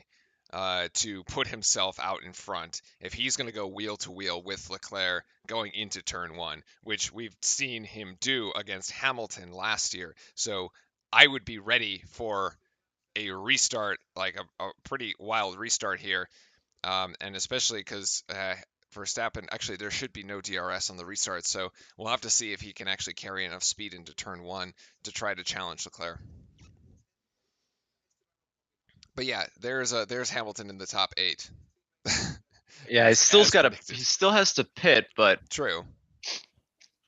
to put himself out in front if he's going to go wheel to wheel with Leclerc going into turn one, which we've seen him do against Hamilton last year. So I would be ready for a restart, like a pretty wild restart here. And especially because Verstappen, actually, there should be no DRS on the restart, so we'll have to see if he can actually carry enough speed into turn one to try to challenge Leclerc. But yeah, there's Hamilton in the top 8. Yeah, as predicted. he still has to pit, True.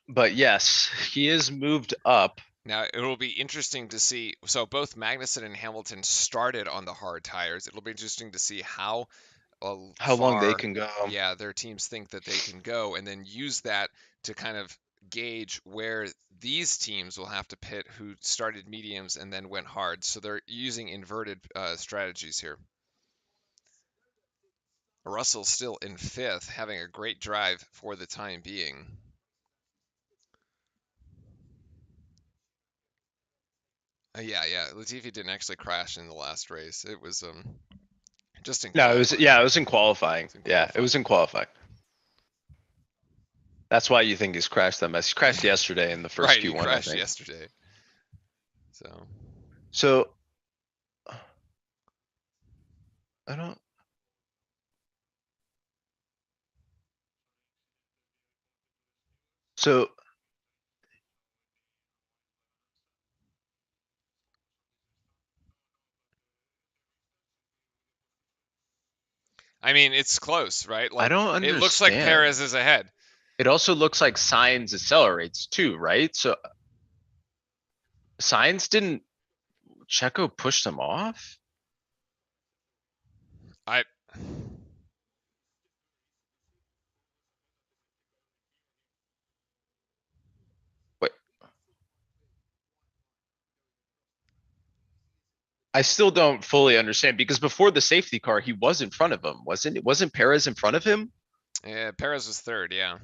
but yes, he is moved up. Now it will be interesting to see. So both Magnussen and Hamilton started on the hard tires. It'll be interesting to see how How long they far, can go. yeah, their teams think that they can go, and then use that to kind of gauge where these teams will have to pit who started mediums and then went hard. So they're using inverted strategies here. Russell's still in 5th, having a great drive for the time being. Yeah, Latifi didn't actually crash in the last race. It was just in No, qualifying. it was in qualifying. Yeah, it was in qualifying. That's why you think he's crashed that mess. He crashed yesterday in the first Right, he Q1, I crashed think. yesterday. So I don't. So I mean, it's close, right? I Like don't it looks like understand. Perez is ahead. It also looks like Signs accelerates too, right? So Signs didn't Checo push them off? I I still don't fully understand because before the safety car, he was in front of him, wasn't it? Wasn't Perez in front of him? Yeah, Perez was third. Yeah.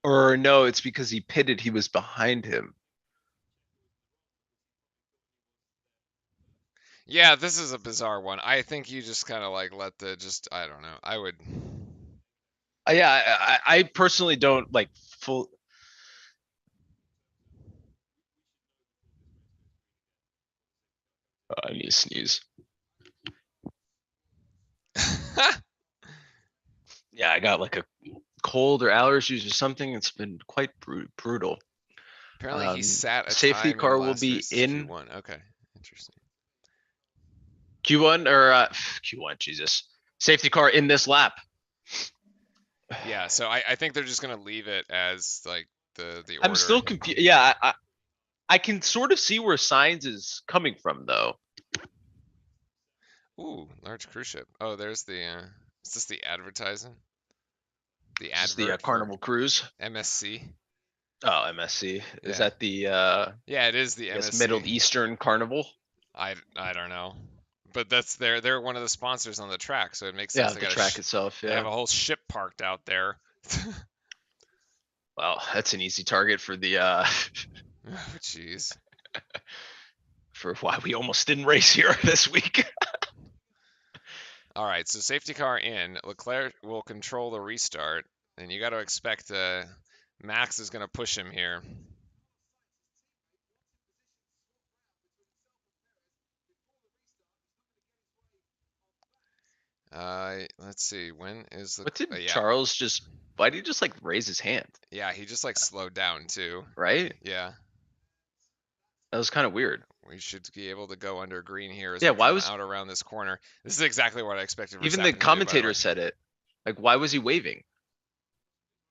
Or no, it's because he pitted, he was behind him. Yeah, this is a bizarre one. I think you just kind of like let the just I don't know. I would. Yeah, I personally don't like full. I need to sneeze. Yeah, I got like a cold or allergies or something. It's been quite brutal. Apparently, he sat a Safety time in car will last be race's in Q1. Okay, interesting. Q1 or Q1. Jesus, safety car in this lap. Yeah, so I think they're just gonna leave it as like the I'm order. still confused. Yeah, I can sort of see where Signs is coming from though. Ooh, large cruise ship. Oh, there's the. Is this the advertising? The This is the advert for Carnival Cruise. MSC. Oh, Yeah. MSC. Is that the Yeah, it is the I guess MSC. Middle Eastern Carnival? I don't know, but that's they're one of the sponsors on the track, so it makes sense. Yeah, They the got track itself. they have Yeah. a whole ship parked out there. Well, that's an easy target for the Oh, jeez. for why we almost didn't race here this week. All right, so safety car in. Leclerc will control the restart, and you got to expect Max is going to push him here. Let's see. When is the? What did Yeah, Charles just? Why did he just like raise his hand? yeah. He just like slowed down too. Right? Yeah, That was kind of weird. we should be able to go under green here as Yeah. we Why come was out around this corner. This is exactly what I expected even the Verstappen to do, by the commentator way. said it? Like, why was he waving?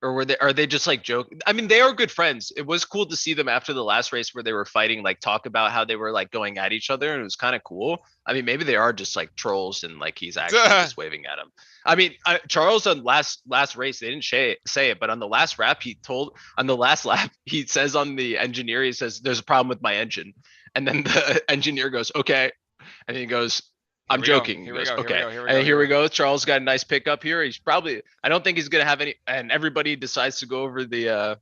Or were they? Are they just like joking? I mean, they are good friends. It was cool to see them after the last race where they were fighting, like talk about how they were like going at each other, and it was kind of cool. I mean, maybe they are just like trolls, and like he's actually just waving at him. I mean, Charles on last race they didn't say it, but on the last lap he says on the engineer he says there's a problem with my engine, and then the engineer goes okay, and he goes Here I'm we go. joking. He Here we goes, go. Here we okay. go. Here we And go. then here we go. Charles got a nice pickup here. He's probably, I don't think he's going to have any, and everybody decides to go over the,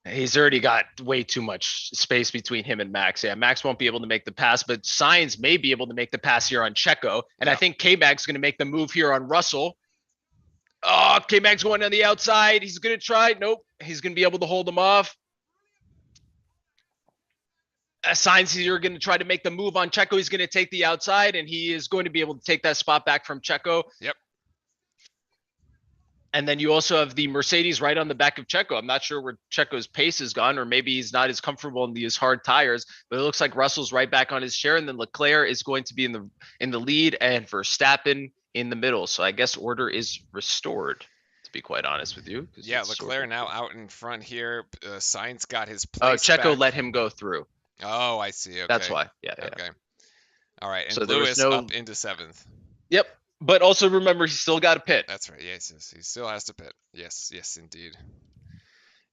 he's already got way too much space between him and Max. Yeah, Max won't be able to make the pass, but Sainz may be able to make the pass here on Checo. And I think K-Mag's going to make the move here on Russell. Oh, K-Mag's going on the outside. He's going to try. Nope. He's going to be able to hold him off. Signs you're going to try to make the move on Checo. He's going to take the outside, and he is going to be able to take that spot back from Checo. Yep. And then you also have the Mercedes right on the back of Checo. I'm not sure where Checo's pace has gone, or maybe he's not as comfortable in these hard tires. But it looks like Russell's right back on his chair, and then Leclerc is going to be in the lead, and Verstappen in the middle. So I guess order is restored. To be quite honest with you. Yeah, Leclerc now out in front here. Sainz got his Oh, place Checo back. let him go through. Oh, I see. Okay. That's why. Yeah. Okay. All right, and So Lewis up into 7th. Yep. But also remember, he's still got a pit. That's right. Yes, he still has to pit. Yes, indeed.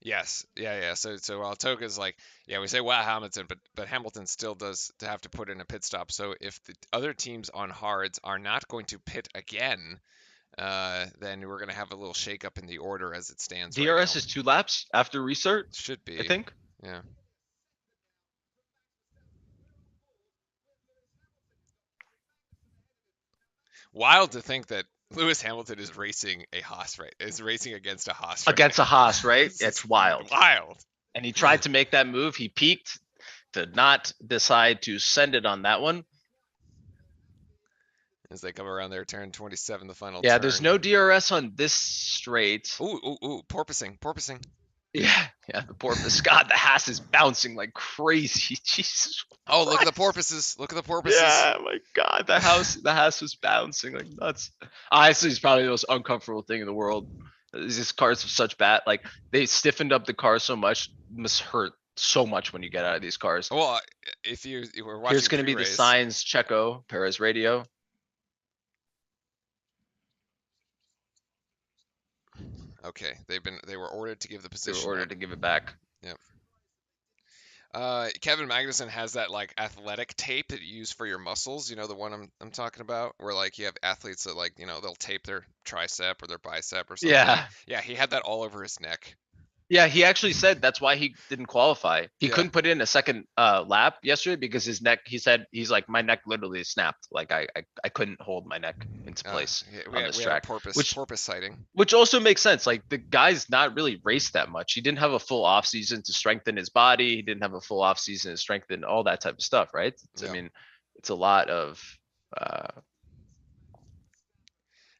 Yes, yeah. So while Toka's like, yeah, we say wow Hamilton, but Hamilton still does have to put in a pit stop. So if the other teams on hards are not going to pit again, then we're going to have a little shakeup in the order as it stands right now. DRS is 2 laps after restart. Should be. I think. Yeah. Wild to think that Lewis Hamilton is racing a Haas, right? Is racing against a Haas. Against a Haas, right? It's wild. Wild. And he tried to make that move. He peaked, did not decide to send it on that one. As they come around there, turn 27, the final Yeah, turn. there's no DRS on this straight. Ooh, porpoising. Yeah, the porpoise. God, the Haas is bouncing like crazy. Jesus. Oh, look at the porpoises. Yeah, my God, the Haas was bouncing like nuts. Honestly, it's probably the most uncomfortable thing in the world. These cars have such bad, like they stiffened up the car so much, it must hurt so much when you get out of these cars. Well, if you were watching, here's going to be the Sainz Checo Perez radio. Okay, they were ordered to give the position. They were ordered to give it back. Yep. Kevin Magnussen has that like athletic tape that you use for your muscles. You know the one I'm talking about, where like you have athletes that like they'll tape their tricep or their bicep or something. Yeah. Yeah, he had that all over his neck. Yeah, he actually said that's why he didn't qualify. He Yeah. couldn't put in a second lap yesterday because his neck, he said, he's like, my neck literally snapped. Like I couldn't hold my neck into place We on had this we had a track, porpoise sighting. which also makes sense. Like the guy's not really raced that much. He didn't have a full off season to strengthen his body. He didn't have a full off season to strengthen all that type of stuff, right? I Yeah. mean, it's a lot of uh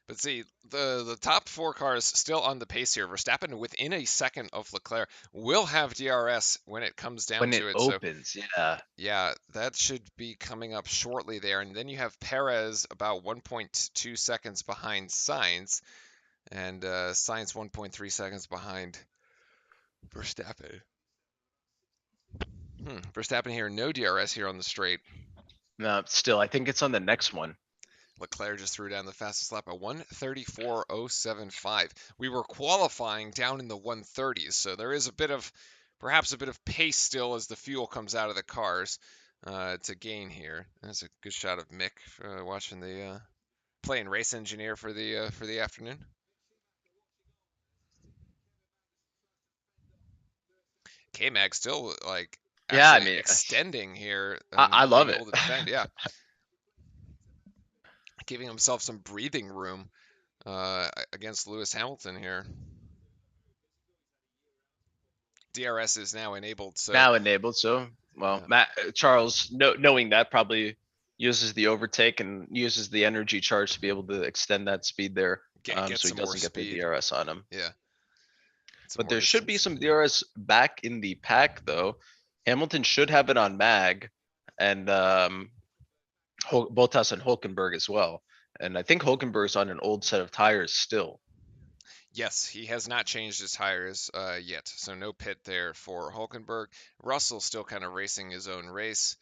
But see, the top four cars still on the pace here. Verstappen within a second of Leclerc will have DRS when it comes down when it to it. So opens. Yeah. yeah, that should be coming up shortly there. And then you have Perez about 1.2 seconds behind Sainz, and Sainz 1.3 seconds behind Verstappen. Verstappen here, no DRS here on the straight. No, still, I think it's on the next one. Leclerc just threw down the fastest lap at 1:34.075. We were qualifying down in the 130s, so there is perhaps a bit of pace still as the fuel comes out of the cars to gain here. That's a good shot of Mick watching the playing race engineer for the afternoon. K-Mag still like Yeah, I actually mean, extending here I and love being it. able to defend. Yeah, giving himself some breathing room against Lewis Hamilton here. DRS is now enabled, so Now enabled. So, well, yeah, Charles, knowing that, probably uses the overtake and uses the energy charge to be able to extend that speed there, get so he some more doesn't get the speed. DRS on him. Yeah, some But more there should be distance. some DRS back in the pack though. Hamilton should have it on Mag, and Bottas and Hulkenberg as well. And I think Hulkenberg's on an old set of tires still. Yes, he has not changed his tires yet, so no pit there for Hulkenberg. Russell still kind of racing his own race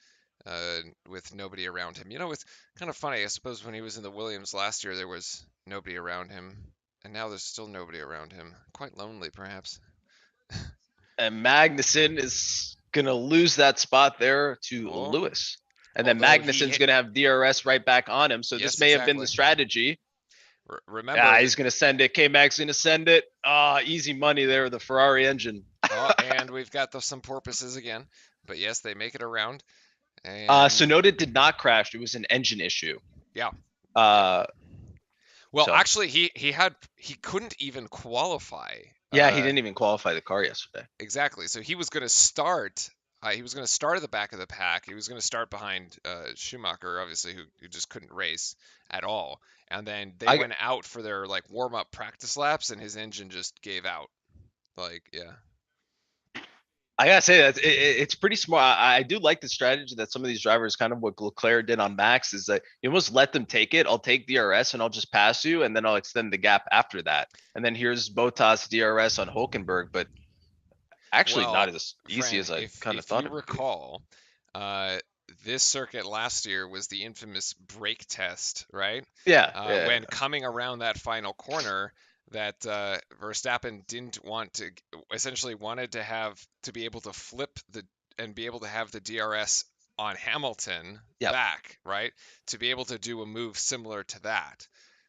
with nobody around him. You know, it's kind of funny. I suppose when he was in the Williams last year, there was nobody around him, and now there's still nobody around him. Quite lonely, perhaps. And Magnussen is gonna lose that spot there to Oh, Lewis. And then although Magnussen's gonna have DRS right back on him. So this yes, may have been the exactly. strategy. Remember Yeah, that. he's gonna send it. K-Mag's gonna send it. Easy money there, the Ferrari engine. Oh, and we've got some porpoises again. But yes, they make it around. And Sonoda did not crash. It was an engine issue. yeah, yeah. Uh, Well, so actually, he couldn't even qualify. yeah, he didn't even qualify the car yesterday. Exactly. So he was going to start. He was going to start at the back of the pack. He was going to start behind Schumacher, obviously, who just couldn't race at all. And then they I went out for their like warm up practice laps, and his engine just gave out. Like, yeah. I gotta say that it's pretty smart. I do like the strategy that some of these drivers, kind of what Leclerc did on Max, is that you almost let them take it. I'll take DRS and I'll just pass you, and then I'll extend the gap after that. And then here's Bottas DRS on Hulkenberg, but actually not Well, as easy Fran, as I kind of if thought you it would be. recall, uh, this circuit last year was the infamous brake test, right? Yeah, yeah. When coming around that final corner, that Verstappen didn't want to, essentially wanted to have to be able to flip the and be able to have the DRS on Hamilton Yep. back, right? To be able to do a move similar to that.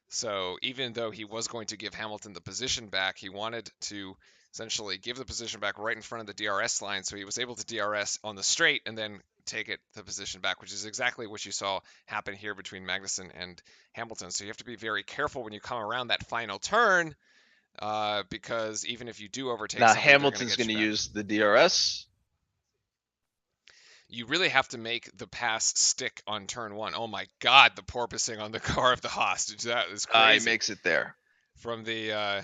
So even though he was going to give Hamilton the position back, he wanted to essentially give the position back right in front of the DRS line. So he was able to DRS on the straight and then take it the position back, which is exactly what you saw happen here between Magnussen and Hamilton. So you have to be very careful when you come around that final turn, because even if you do overtake Now somebody, they're going to Hamilton's get going you to back. use the DRS. You really have to make the pass stick on turn one. Oh my God, the porpoising on the car of the hostage. That is He crazy. makes it there. From the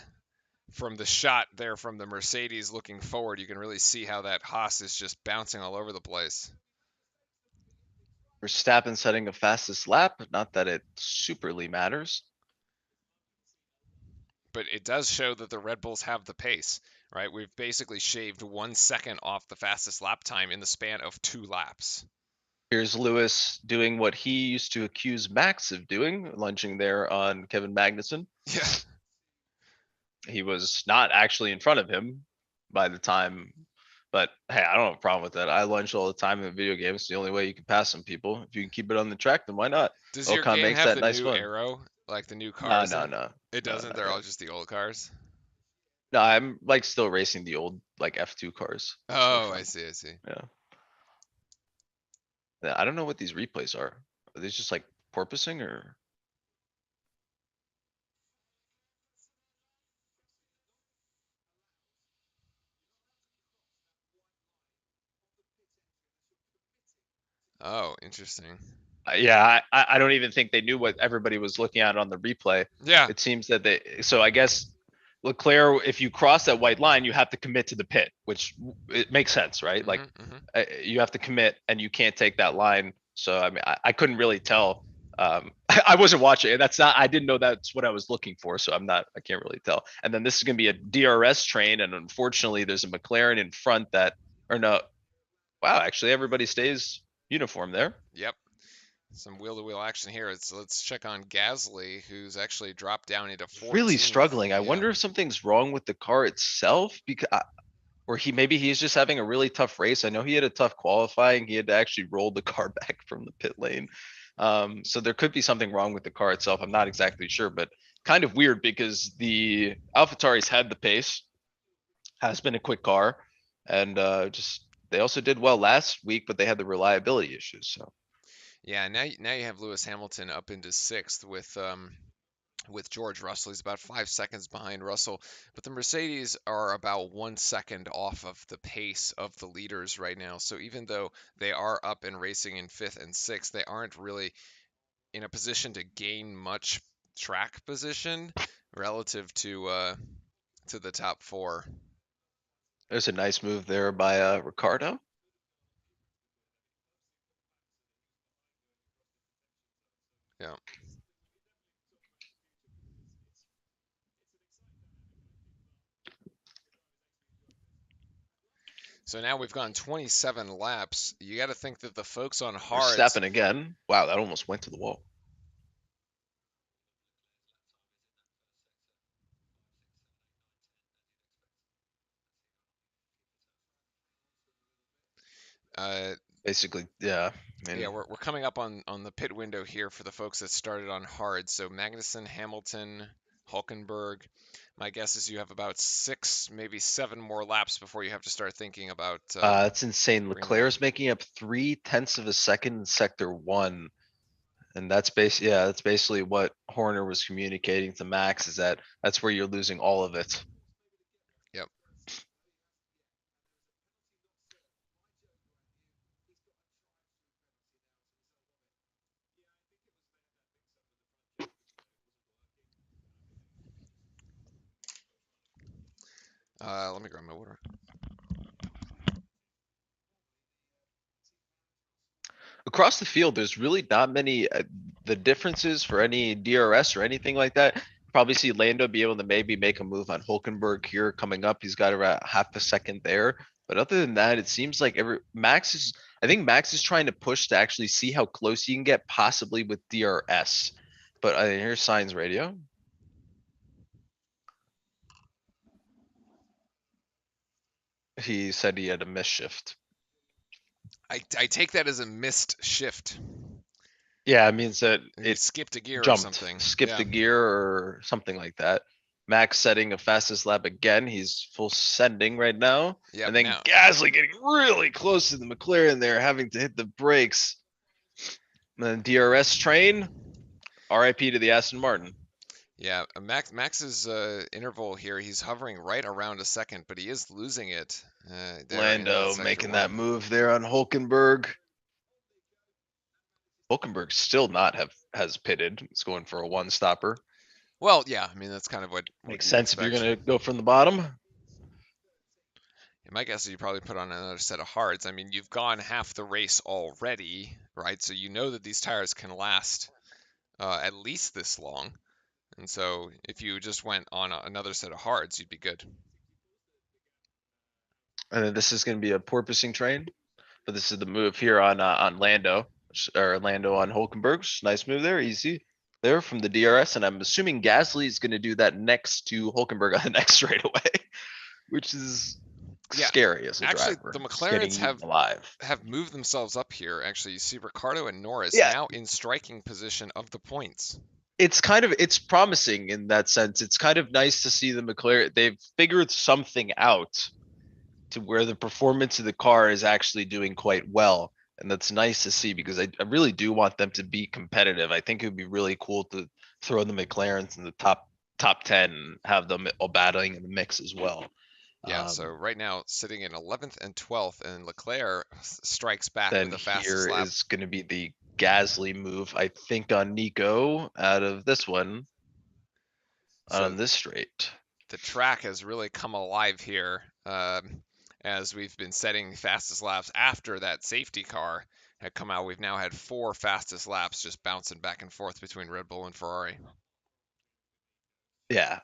shot there from the Mercedes looking forward, you can really see how that Haas is just bouncing all over the place. Verstappen setting a fastest lap. Not that it superly matters. But it does show that the Red Bulls have the pace, right? We've basically shaved 1 second off the fastest lap time in the span of 2 laps. Here's Lewis doing what he used to accuse Max of doing, lunging there on Kevin Magnussen. Yeah. He was not actually in front of him by the time But hey, I don't have a problem with that. I lunge all the time in video games. It's the only way you can pass some people. If you can keep it on the track, then why not? Does your Ocon game makes have that the nice new fun. arrow, like the new No, cars? no, no, It no, doesn't. not They're all yet. just the old cars. No, I'm like still racing the old like F2 cars just for Oh, I fun. see. I see. Yeah. Yeah, I don't know what these replays are. Are these just like porpoising or? Oh, interesting. Yeah, I don't even think they knew what everybody was looking at on the replay. Yeah. It seems that so I guess Leclerc, if you cross that white line, you have to commit to the pit, which it makes sense, right? Like Hmm. you have to commit and you can't take that line. So I mean, I couldn't really tell. I wasn't watching it. I didn't know that's what I was looking for. So I can't really tell. And then this is going to be a DRS train. And unfortunately, there's a McLaren in front or no, wow, actually everybody stays uniform there. Yep. Some wheel-to-wheel action here. Let's check on Gasly, who's actually dropped down into Really 14th. struggling. I Yeah. wonder if something's wrong with the car itself because, or maybe he's just having a really tough race. I know he had a tough qualifying. He had to actually roll the car back from the pit lane. So there could be something wrong with the car itself. I'm not exactly sure, but kind of weird because the AlphaTauris had the pace, has been a quick car, and just they also did well last week, but they had the reliability issues. So Yeah. Now you have Lewis Hamilton up into sixth with George Russell. He's about 5 seconds behind Russell, but the Mercedes are about 1 second off of the pace of the leaders right now. So even though they are up and racing in fifth and sixth, they aren't really in a position to gain much track position relative to the top four. there's a nice move there by Ricardo. Yeah. So now we've gone 27 laps. You got to think that the folks on hards. Verstappen again. Wow, that almost went to the wall. Uh, Basically, yeah. I yeah, mean, we're coming up on the pit window here for the folks that started on hard. So Magnussen, Hamilton, Hulkenberg. My guess is you have about 6, maybe 7 more laps before you have to start thinking about that's insane. bringing them. Leclerc's making up 3/10 of a second in sector one. And that's basically what Horner was communicating to Max is that's where you're losing all of it. Yep. Let me grab my water. Across the field, there's really not many, the differences for any DRS or anything like that. Probably see Lando be able to maybe make a move on Hulkenberg here coming up. He's got around half a second there. But other than that, it seems like I think Max is trying to push to actually see how close he can get possibly with DRS. But here's Signs Radio. He said he had a miss shift. I take that as a missed shift. Yeah, it means that He it skipped a gear or jumped, something. skipped Yeah. a gear or something like that. Max setting a fastest lap again. He's full sending right now. Yep. And then Now. Gasly getting really close to the McLaren there, having to hit the brakes. And then DRS train, RIP to the Aston Martin. Yeah, Max's interval here, he's hovering right around a second, but he is losing it there in Lando sector making that one. move there on Hulkenberg. Hulkenberg still not has pitted. It's going for a one stopper. Well, yeah, I mean that's kind of what Makes you'd sense if you're expect. gonna go from the bottom. My guess is you probably put on another set of hards. I mean, you've gone half the race already, right? So you know that these tires can last at least this long. And so if you just went on another set of hards, you'd be good. And then this is gonna be a porpoising train. But this is the move here on Lando or Lando on Hulkenberg. Nice move there, easy there from the DRS, and I'm assuming Gasly is going to do that next to Hulkenberg on the next straightaway, which is Yeah, scary as a actually, driver. the Just getting McLarens eaten alive. have moved themselves up here. Actually, you see Ricardo and Norris Yeah, now in striking position of the points. it's promising in that sense. It's kind of nice to see the McLaren. They've figured something out to where the performance of the car is actually doing quite well. And that's nice to see because I really do want them to be competitive. I think it would be really cool to throw the McLarens in the top 10 and have them all battling in the mix as well. Yeah, so right now sitting in 11th and 12th, and Leclerc strikes back with Then the here fastest lap. is going to be the Gasly move, I think, on Nico out of this one, So on this straight. the track has really come alive here, as we've been setting fastest laps after that safety car had come out. We've now had 4 fastest laps just bouncing back and forth between Red Bull and Ferrari. Yeah,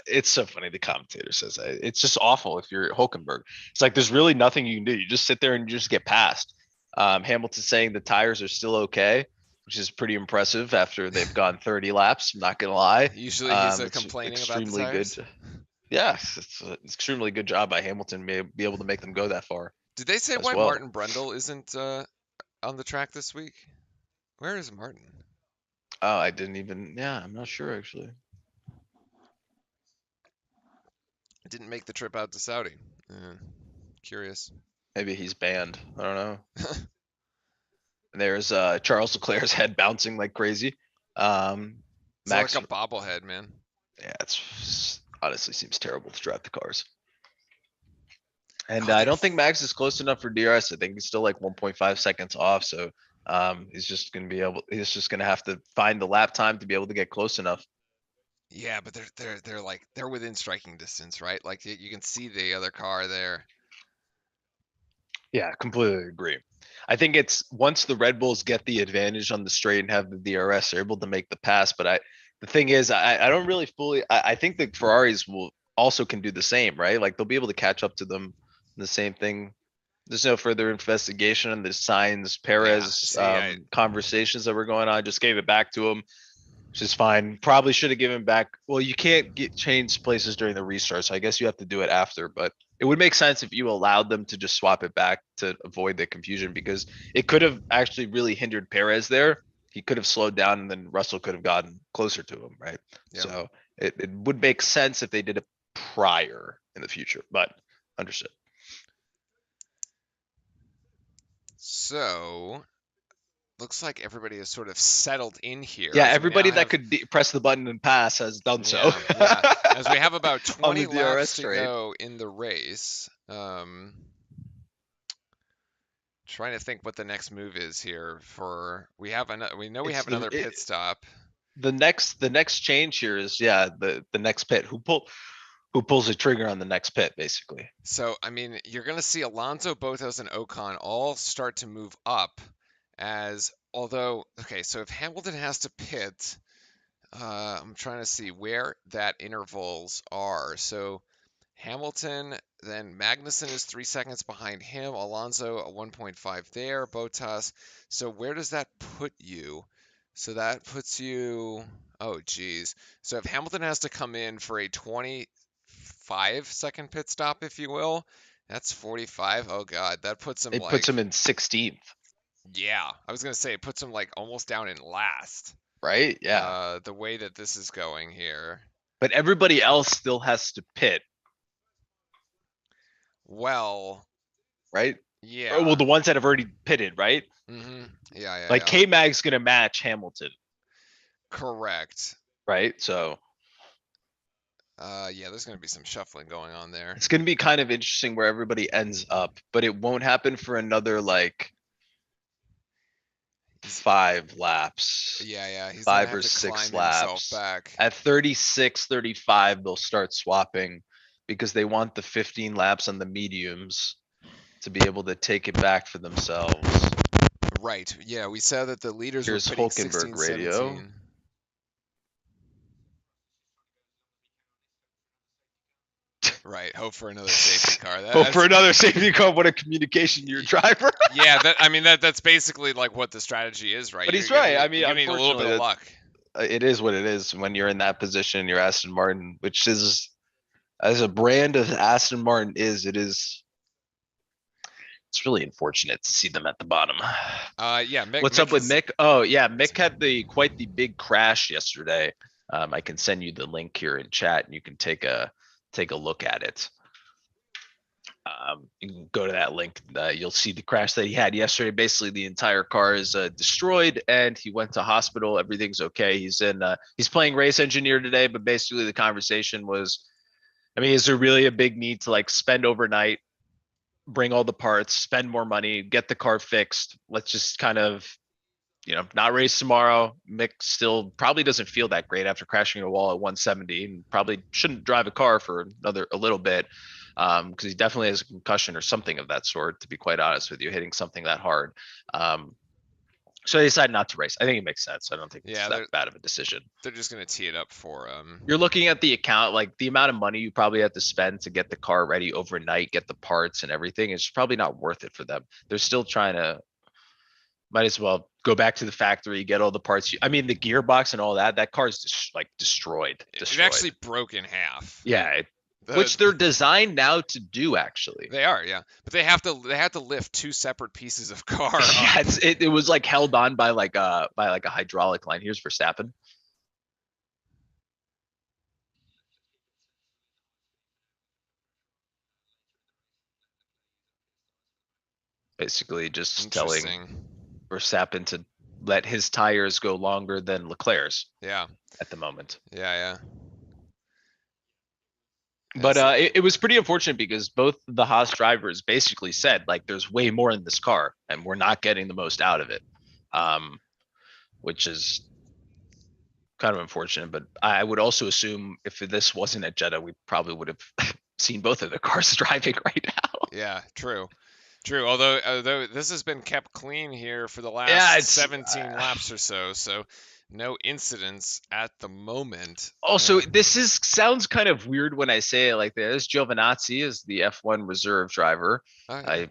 it's so funny. The commentator says that. It's just awful if you're Hulkenberg. It's like there's really nothing you can do. You just sit there and you just get past. Hamilton saying the tires are still okay, which is pretty impressive after they've gone 30 laps. I'm not gonna lie. Usually he's It's complaining about the extremely good. tires. Yes, it's an extremely good job by Hamilton to be able to make them go that far Did they say as why well. Martin Brundle isn't on the track this week? Where is Martin? Oh, I didn't even. Yeah, I'm not sure actually. Didn't make the trip out to Saudi. Curious. Maybe he's banned. I don't know. And there's Charles Leclerc's head bouncing like crazy. It's Max, like a bobblehead, man. yeah, it's honestly seems terrible to drive the cars. And Oh, I don't think Max is close enough for DRS. I think he's still like 1.5 seconds off. So he's just gonna have to find the lap time to be able to get close enough. Yeah, but they're within striking distance, right? Like you can see the other car there. Yeah, completely agree. I think it's once the Red Bulls get the advantage on the straight and have the DRS, they're able to make the pass. But the thing is, I don't really fully. I think the Ferraris will also can do the same, right? Like they'll be able to catch up to them. The same thing. There's no further investigation on the Sainz Perez See, conversations that were going on. Just gave it back to him, which is fine. Probably should have given back. Well, you can't get change places during the restart, so I guess you have to do it after. But it would make sense if you allowed them to just swap it back to avoid the confusion because it could have actually really hindered Perez there. He could have slowed down and then Russell could have gotten closer to him, right? Yeah. So it would make sense if they did it prior in the future, but understood. So looks like everybody is sort of settled in here. Yeah, as we now everybody that have- could press the button and pass has done so. Yeah, as we have about 20 On the DRS laps to straight. go in the race. Trying to think what the next move is here. We know we have another pit stop. The next change here is the next pit. Who pulls the trigger on the next pit, basically. So I mean, you're gonna see Alonso, Bottas, and Ocon all start to move up. So if Hamilton has to pit, I'm trying to see where that intervals are. So Hamilton, then Magnussen is 3 seconds behind him. Alonso a 1.5 there. Bottas. So where does that put you? So that puts you. Oh, geez. So if Hamilton has to come in for a 25-second pit stop, if you will, that's 45. Oh God, that puts him. It puts him in 16th. Yeah, I was gonna say it puts him like almost down in last. Right? Yeah. The way that this is going here. But everybody else still has to pit. Well. Right? Yeah. Well, the ones that have already pitted, right? Mm-hmm. Yeah. Like K-Mag's gonna match Hamilton. Correct. Right? So. Yeah, there's gonna be some shuffling going on there. It's gonna be kind of interesting where everybody ends up, but it won't happen for another like 5 laps. Yeah. He's 5 or 6 laps. Back. At 36, 35, they'll start swapping because they want the 15 laps on the mediums to be able to take it back for themselves. Right. Yeah, we said that the leaders Here's were pitting Hulkenberg 16, radio. 17. Right. Hope for another safety car. Hope for another safety car. What a communication, your driver. Yeah, that's basically like what the strategy is, right? But he's right. I mean, you need a little bit of luck. It is what it is when you're in that position. You're Aston Martin, which is as a brand of Aston Martin it is It's really unfortunate to see them at the bottom. Yeah, What's up with Mick? Oh yeah, Mick had quite the big crash yesterday. I can send you the link here in chat, and you can take a look at it. You can go to that link. You'll see the crash that he had yesterday. Basically, the entire car is destroyed, and he went to hospital. Everything's okay. He's playing race engineer today, but basically the conversation was, I mean, is there really a big need to like spend overnight, bring all the parts, spend more money, get the car fixed? Let's just kind of, not race tomorrow. Mick still probably doesn't feel that great after crashing a wall at 170, and probably shouldn't drive a car for a little bit. Because he definitely has a concussion or something of that sort, to be quite honest with you, hitting something that hard. So they decided not to race. I think it makes sense. I don't think it's that bad of a decision. They're just going to tee it up for You're looking at the account, like the amount of money you probably have to spend to get the car ready overnight, get the parts and everything. It's probably not worth it for them. They're still trying to, might as well go back to the factory, get all the parts. I mean, the gearbox and all that car is just like destroyed. It actually broke in half. Yeah, which they're designed now to do, actually. They are, yeah, but they have to lift two separate pieces of car. Yeah, it was like held on by like a hydraulic line. Here's Verstappen. Basically, just telling Verstappen to let his tires go longer than Leclerc's. Yeah, at the moment. Yeah. But it was pretty unfortunate because both the Haas drivers basically said, like, there's way more in this car and we're not getting the most out of it, which is kind of unfortunate. But I would also assume if this wasn't at Jeddah, we probably would have seen both of the cars driving right now. Yeah, true. Although this has been kept clean here for the last 17 laps or so, so no incidents at the moment. Also, this sounds kind of weird when I say it like this. Giovinazzi is the F1 reserve driver. Oh, yeah. I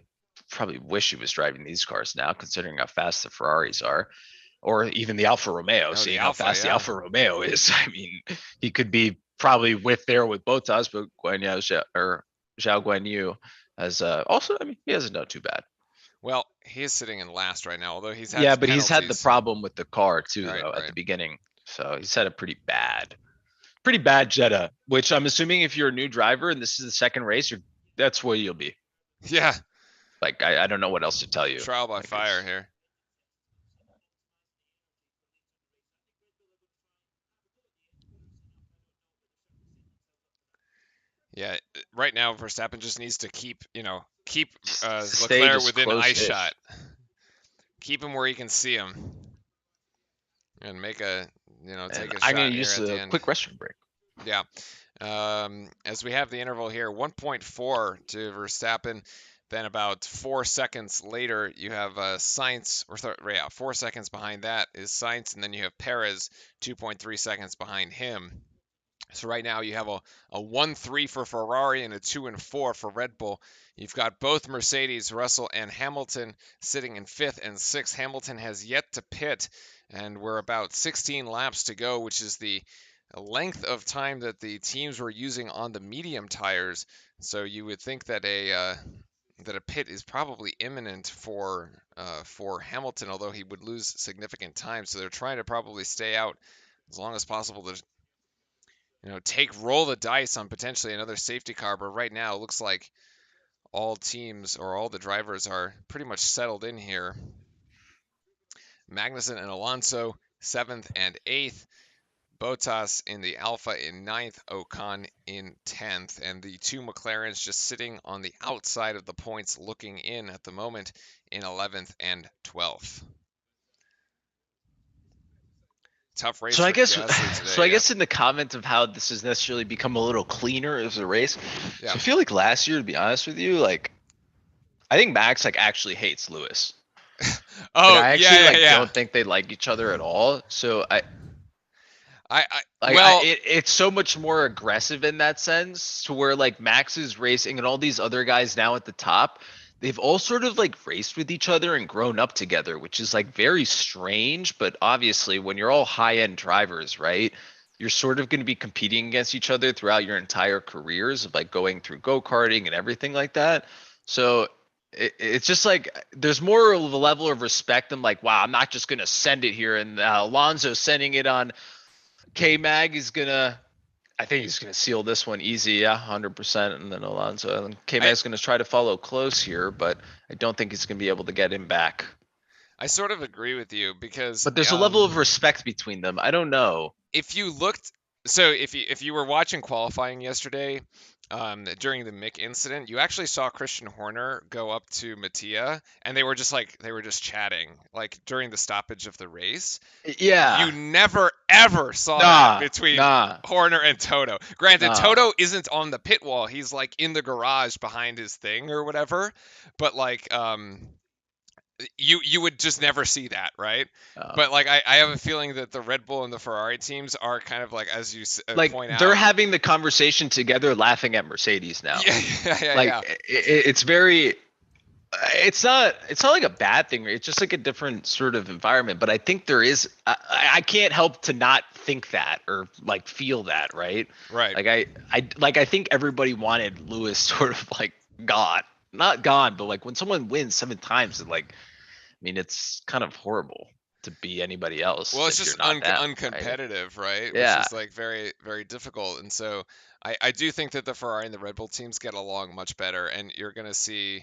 probably wish he was driving these cars now, considering how fast the Ferraris are, or even the Alfa Romeo, seeing how fast the Alfa Romeo is. I mean, he could be probably with Bottas, but Zhao Guanyu has also, I mean, he hasn't done too bad. Well, he is sitting in last right now, although he's had but he's had the problem with the car too, though, at the beginning. So he's had a pretty bad Jeddah, which I'm assuming if you're a new driver and this is the second race, that's where you'll be. Yeah. Like, I don't know what else to tell you. Trial by fire here. Yeah, right now Verstappen just needs to keep Leclerc within eye shot. Keep him where he can see him, and make take a shot. I'm gonna use a quick restroom break. Yeah. As we have the interval here, 1.4 to Verstappen. Then about 4 seconds later, you have Sainz, 4 seconds behind that is Sainz, and then you have Perez, 2.3 seconds behind him. So right now you have a 1-3 for Ferrari and a 2-4 for Red Bull. You've got both Mercedes, Russell, and Hamilton sitting in 5th and 6th. Hamilton has yet to pit, and we're about 16 laps to go, which is the length of time that the teams were using on the medium tires. So you would think that a pit is probably imminent for Hamilton, although he would lose significant time. So they're trying to probably stay out as long as possible to roll the dice on potentially another safety car. But right now it looks like all teams or all the drivers are pretty much settled in here. Magnussen and Alonso 7th and 8th. Bottas in the Alpha in 9th, Ocon in 10th, and the two McLarens just sitting on the outside of the points looking in at the moment in 11th and 12th. Tough race. So I guess today, I guess in the comment of how this has necessarily become a little cleaner as a race. Yeah. So I feel like last year, to be honest with you, like I think Max actually hates Lewis. I actually don't think they like each other at all. So it's so much more aggressive in that sense, to where like Max is racing and all these other guys now at the top, they've all sort of like raced with each other and grown up together, which is like very strange. But obviously when you're all high-end drivers, right, you're sort of going to be competing against each other throughout your entire careers of like going through go-karting and everything like that. So it's just like there's more of a level of respect. I'm like, wow, I'm not just gonna send it here, and Alonso sending it on K Mag is gonna. I think he's gonna seal this one easy, yeah, 100%. And then Alonso and K I Mag's gonna try to follow close here, but I don't think he's gonna be able to get him back. I sort of agree with you because But there's a level of respect between them. I don't know. if you looked, so if you were watching qualifying yesterday, during the Mick incident, you actually saw Christian Horner go up to Mattia, and they were just chatting like during the stoppage of the race. Yeah. You never ever saw that between Horner and Toto. Granted, Toto isn't on the pit wall; he's like in the garage behind his thing or whatever. But like, you would just never see that, right? But like I have a feeling that the Red Bull and the Ferrari teams are kind of like, as you like point out, they're having the conversation together, laughing at Mercedes now. Yeah. Like it's very. It's not like a bad thing. It's just like a different sort of environment. But I think there is. I can't help to not think that or like feel that, right? Right. Like I think everybody wanted Lewis sort of like gone, not gone, but like when someone wins 7 times, like I mean, it's kind of horrible to be anybody else. Well, it's if just you're not them, uncompetitive, right? Yeah. Which is like very, very difficult. And so I do think that the Ferrari and the Red Bull teams get along much better, and you're gonna see.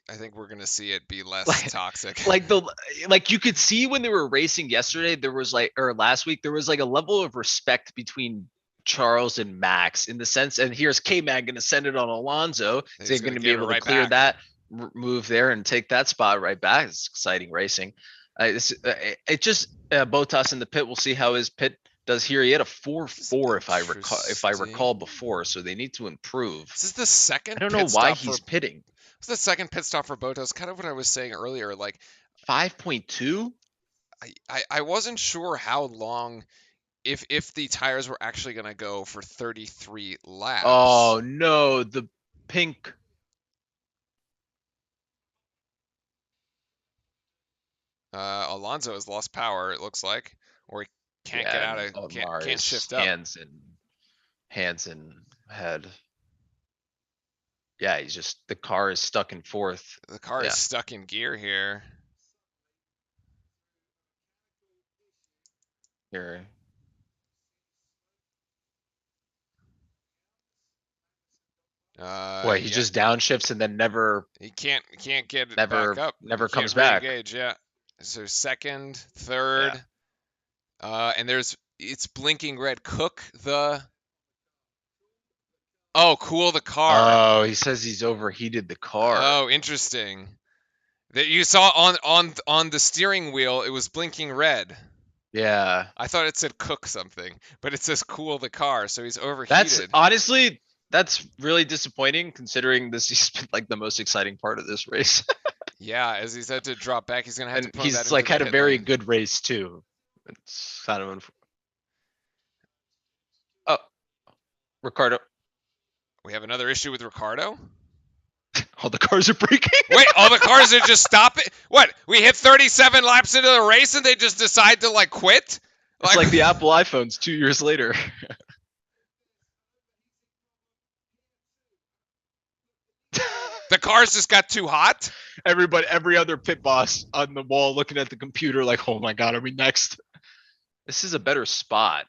I think we're gonna see it be less toxic. Like you could see when they were racing yesterday, there was like, or last week, there was like a level of respect between Charles and Max in the sense, and here's K-Mag going to send it on Alonso. He's going to be able to clear that move there and take that spot right back. It's exciting racing. It just Bottas in the pit. We'll see how his pit does here. He had a 4-4 if I recall before, so they need to improve. This is the second. I don't know why he's pitting. It's the second pit stop for Bottas. Kind of what I was saying earlier, like 5.2. I wasn't sure how long, if the tires were actually going to go for 33 laps. Oh no, the pink. Alonso has lost power, it looks like, or he can't get out of can't shift up. Hands and head. Yeah, he's just, the car is stuck in fourth. The car is stuck in gear here. Here. He just downshifts and then never. He can't get it back up. Never comes back. Re-engage, yeah. So second, third, and it's blinking red. Cool the car. Oh, he says he's overheated the car. Oh, interesting. That you saw on the steering wheel, it was blinking red. Yeah. I thought it said cook something, but it says cool the car, so he's overheated. That's really disappointing considering this has been like the most exciting part of this race. Yeah, as he said to drop back, he's gonna have to put he's like had a very good race too. It's kind of Ricardo. We have another issue with Ricardo. All the cars are braking. Wait, all the cars are just stopping? What? We hit 37 laps into the race and they just decide to like quit? It's like the Apple iPhones 2 years later. The cars just got too hot? Every other pit boss on the wall looking at the computer like, oh my God, are we next? This is a better spot,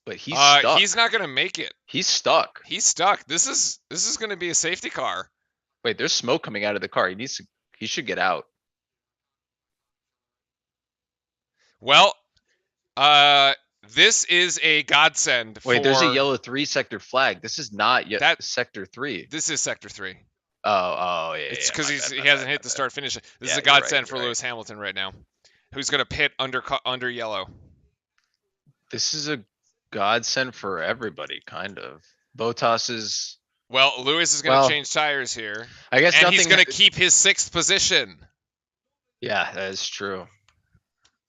but he's stuck. He's not going to make it. He's stuck. He's stuck. This is going to be a safety car. Wait, there's smoke coming out of the car. He should get out. Well, this is a godsend. Wait, there's a yellow 3 sector flag. This is not yet sector 3. This is sector 3. Oh, yeah. It's because he hasn't hit the start finish. This is a godsend for Lewis Hamilton right now, who's going to pit under yellow. This is a godsend for everybody, kind of. Bottas is. Well, Lewis is going to change tires here. I guess, and he's going to keep his 6th position. Yeah, that is true.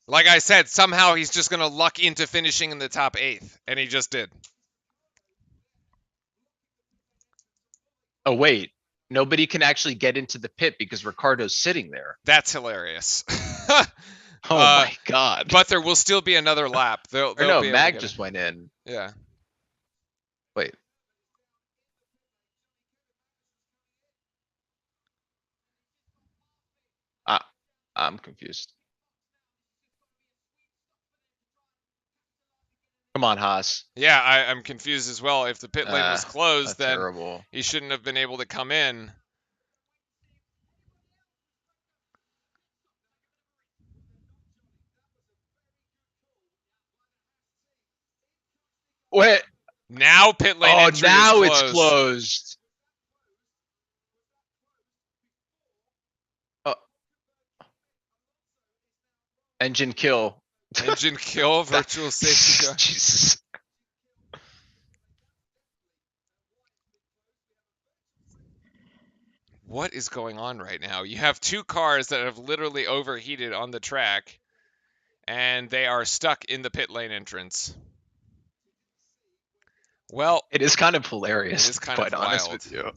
Like I said, somehow he's just going to luck into finishing in the top 8th, and he just did. Oh, wait. Nobody can actually get into the pit because Ricardo's sitting there. That's hilarious. Oh, my God. But there will still be another lap. Mag just went in. Yeah. Wait. I'm confused. Come on, Haas. Yeah, I'm confused as well. If the pit lane was closed, then Terrible. he shouldn't have been able to come in. Wait. Now pit lane Oh, entry now is it's closed. closed. Oh. Engine kill. Engine kill, virtual safety car. Jesus. What is going on right now? You have two cars that have literally overheated on the track, and they are stuck in the pit lane entrance. Well, it is kind of hilarious. It is kind quite of honest wild. with you.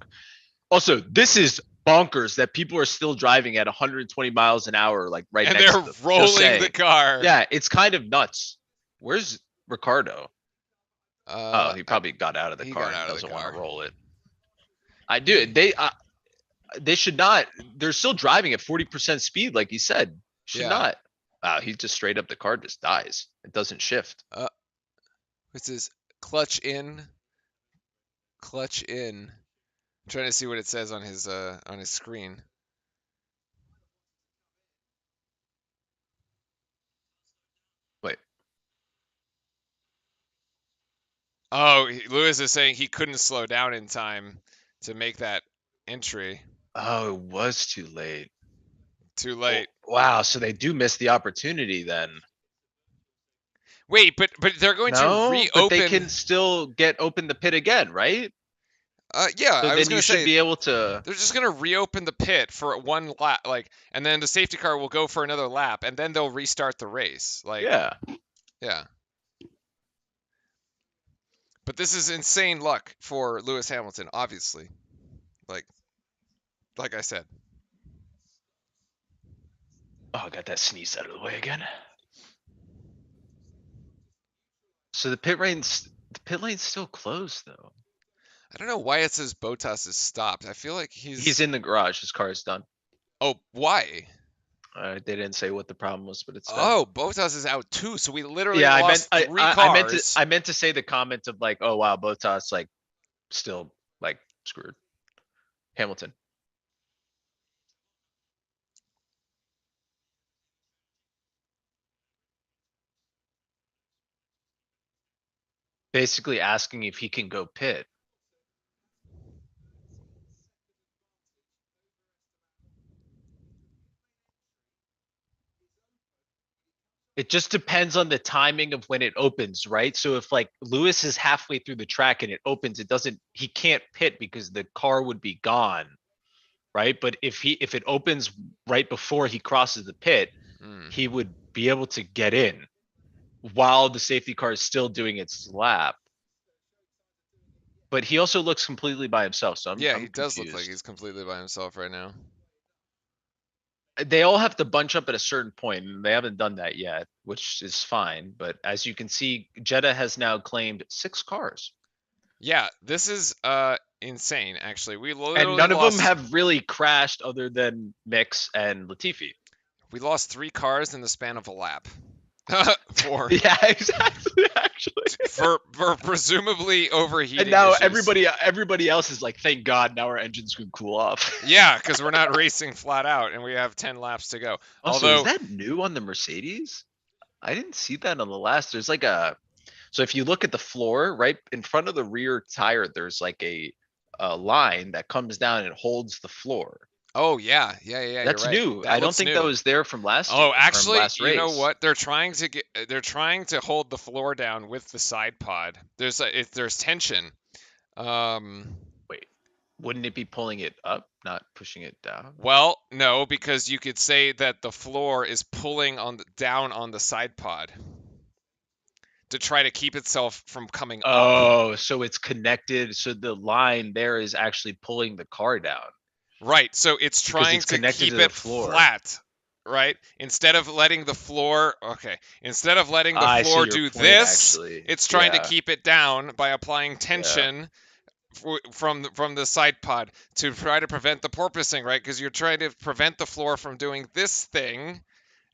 Also, this is bonkers that people are still driving at 120 miles an hour, like right and next they're to them. rolling the car. Yeah, it's kind of nuts. Where's Ricardo? Oh, he probably got out of the car and doesn't want to roll it. I do. They should not. They're still driving at 40% speed, like he said. Should not. Wow, he just straight up the car just dies. It doesn't shift. This is clutch in. Clutch in. I'm trying to see what it says on his screen. Wait. Oh, Lewis is saying he couldn't slow down in time to make that entry. Oh, it was too late. Too late. Wow, so they do miss the opportunity then. Wait, but they're going to reopen. But they can still open the pit again, right? Yeah, so I was going to say should be able to. They're just going to reopen the pit for one lap, and then the safety car will go for another lap, and then they'll restart the race. Yeah. But this is insane luck for Lewis Hamilton, obviously. Like I said. Oh, I got that sneeze out of the way again. So the pit lane's still closed though. I don't know why it says Bottas is stopped. I feel like he's in the garage. His car is done. Oh, why? They didn't say what the problem was, but it's done. Oh, Bottas is out too. So we literally lost three cars. I meant to say the comment of like, oh wow, Bottas like still like screwed. Hamilton. Basically asking if he can go pit. It just depends on the timing of when it opens, right? So if like Lewis is halfway through the track and it opens, he can't pit because the car would be gone, right? But if it opens right before he crosses the pit, he would be able to get in while the safety car is still doing its lap. But he also looks completely by himself. So he does look like he's completely by himself right now. They all have to bunch up at a certain point, and they haven't done that yet, which is fine. But as you can see, Jeddah has now claimed 6 cars. Yeah, this is insane. Actually, and none of them have really crashed, other than Mix and Latifi. We lost 3 cars in the span of a lap. 4. Yeah, exactly. Actually, for presumably overheating. And now issues. everybody else is like, thank God, now our engines can cool off. Yeah, because we're not racing flat out, and we have 10 laps to go. Also, is that new on the Mercedes? I didn't see that on the last. There's like so if you look at the floor right in front of the rear tire, there's like a line that comes down and holds the floor. Oh yeah. That's you're right. new. I don't think that was there from last. Oh, actually, you know what? They're trying to hold the floor down with the side pod. There's tension. Wait, wouldn't it be pulling it up, not pushing it down? Well, no, because you could say that the floor is pulling down on the side pod to try to keep itself from coming up. Oh, so it's connected. So the line there is actually pulling the car down. Right, so it's trying to keep it flat, right? Instead of letting the floor, do this, it's trying to keep it down by applying tension from the side pod to try to prevent the porpoising, right? Because you're trying to prevent the floor from doing this thing,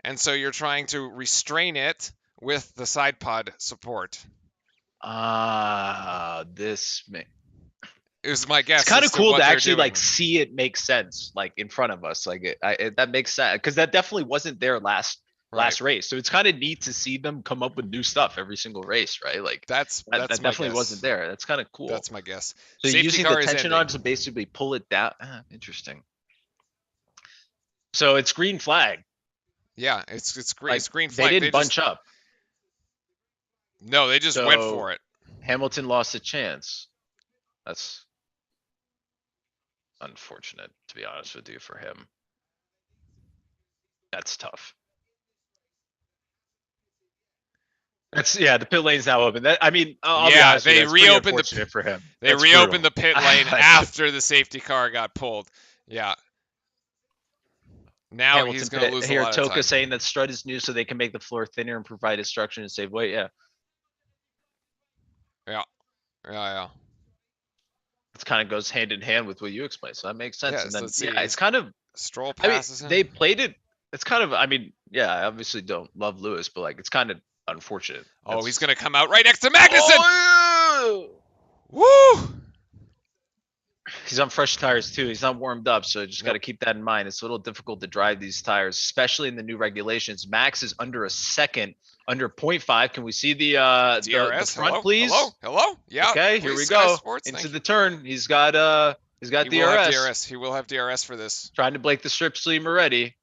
and so you're trying to restrain it with the side pod support. This Is my it's guess kind as of to cool what to they're actually doing. like see it make sense like in front of us. Like that makes sense because that definitely wasn't there last Right. race. So it's kind of neat to see them come up with new stuff every single race, right? Like That's that my definitely guess. wasn't there. That's kind of cool. That's my guess. So Safety using the car is tension ending. on to basically pull it down. Interesting. So it's green flag. Yeah, it's green. Like It's green they flag. didn't bunch up. No, they just went So for it. Hamilton lost a chance. That's unfortunate, to be honest with you, for him. That's tough. Yeah, the pit lane's now open. I'll be Yeah, honest with you, they that's pretty reopened unfortunate for him. They That's reopened brutal. the pit lane after the safety car got pulled. Yeah. Now Hamilton he's going to pit. lose a Here, lot of Toka time. saying that strut is new so they can make the floor thinner and provide instruction and save weight. Yeah. Yeah. It kind of goes hand in hand with what you explained, so that makes sense. Yes, and then let's see. yeah, it's kind of Stroll passes him. they played it. It's kind of I obviously don't love Lewis, but like it's kind of unfortunate. Oh, he's going to come out right next to Magnussen. Oh, Woo! he's on fresh tires too. He's not warmed up, so just got to keep that in mind. It's a little difficult to drive these tires, especially in the new regulations. Max is under a second, under 0.5. Can we see the DRS, front, hello? please? Hello? Yeah. Okay, here we Sky go. Sports, Into thank the turn. He's got He DRS. will have DRS. He will have DRS for this. Trying to break the strip seam already.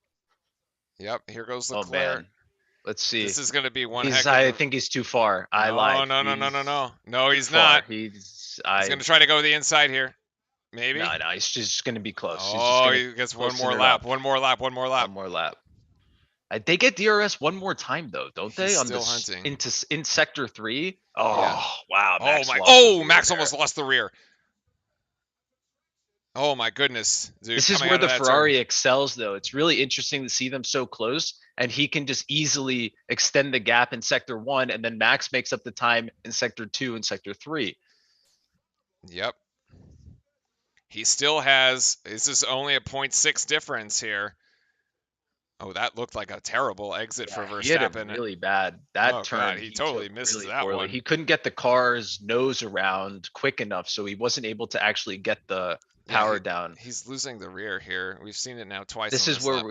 Yep, here goes Oh Leclerc. man. Let's see. This is going to be one He's, heck of I a... think he's too far. I lied. No, he's far. not. He's going to try to go to the inside here. Maybe? No, he's just going to be close. Oh, he gets one more lap. One more lap. One more lap. They get DRS one more time though, don't they? He's on still the hunting. in sector 3. Oh Yeah. wow! Max Max almost lost the rear. Oh my goodness, dude! This is where the Ferrari excels, though. It's really interesting to see them so close, and he can just easily extend the gap in sector 1, and then Max makes up the time in sector 2 and sector 3. Yep. He still has. This is only a 0.6 difference here. Oh, that looked like a terrible exit for Verstappen. He hit it really bad. That turn, God, he totally misses really that poorly. one. He couldn't get the car's nose around quick enough, so he wasn't able to actually get the power down. He's losing the rear here. We've seen it now twice. This is where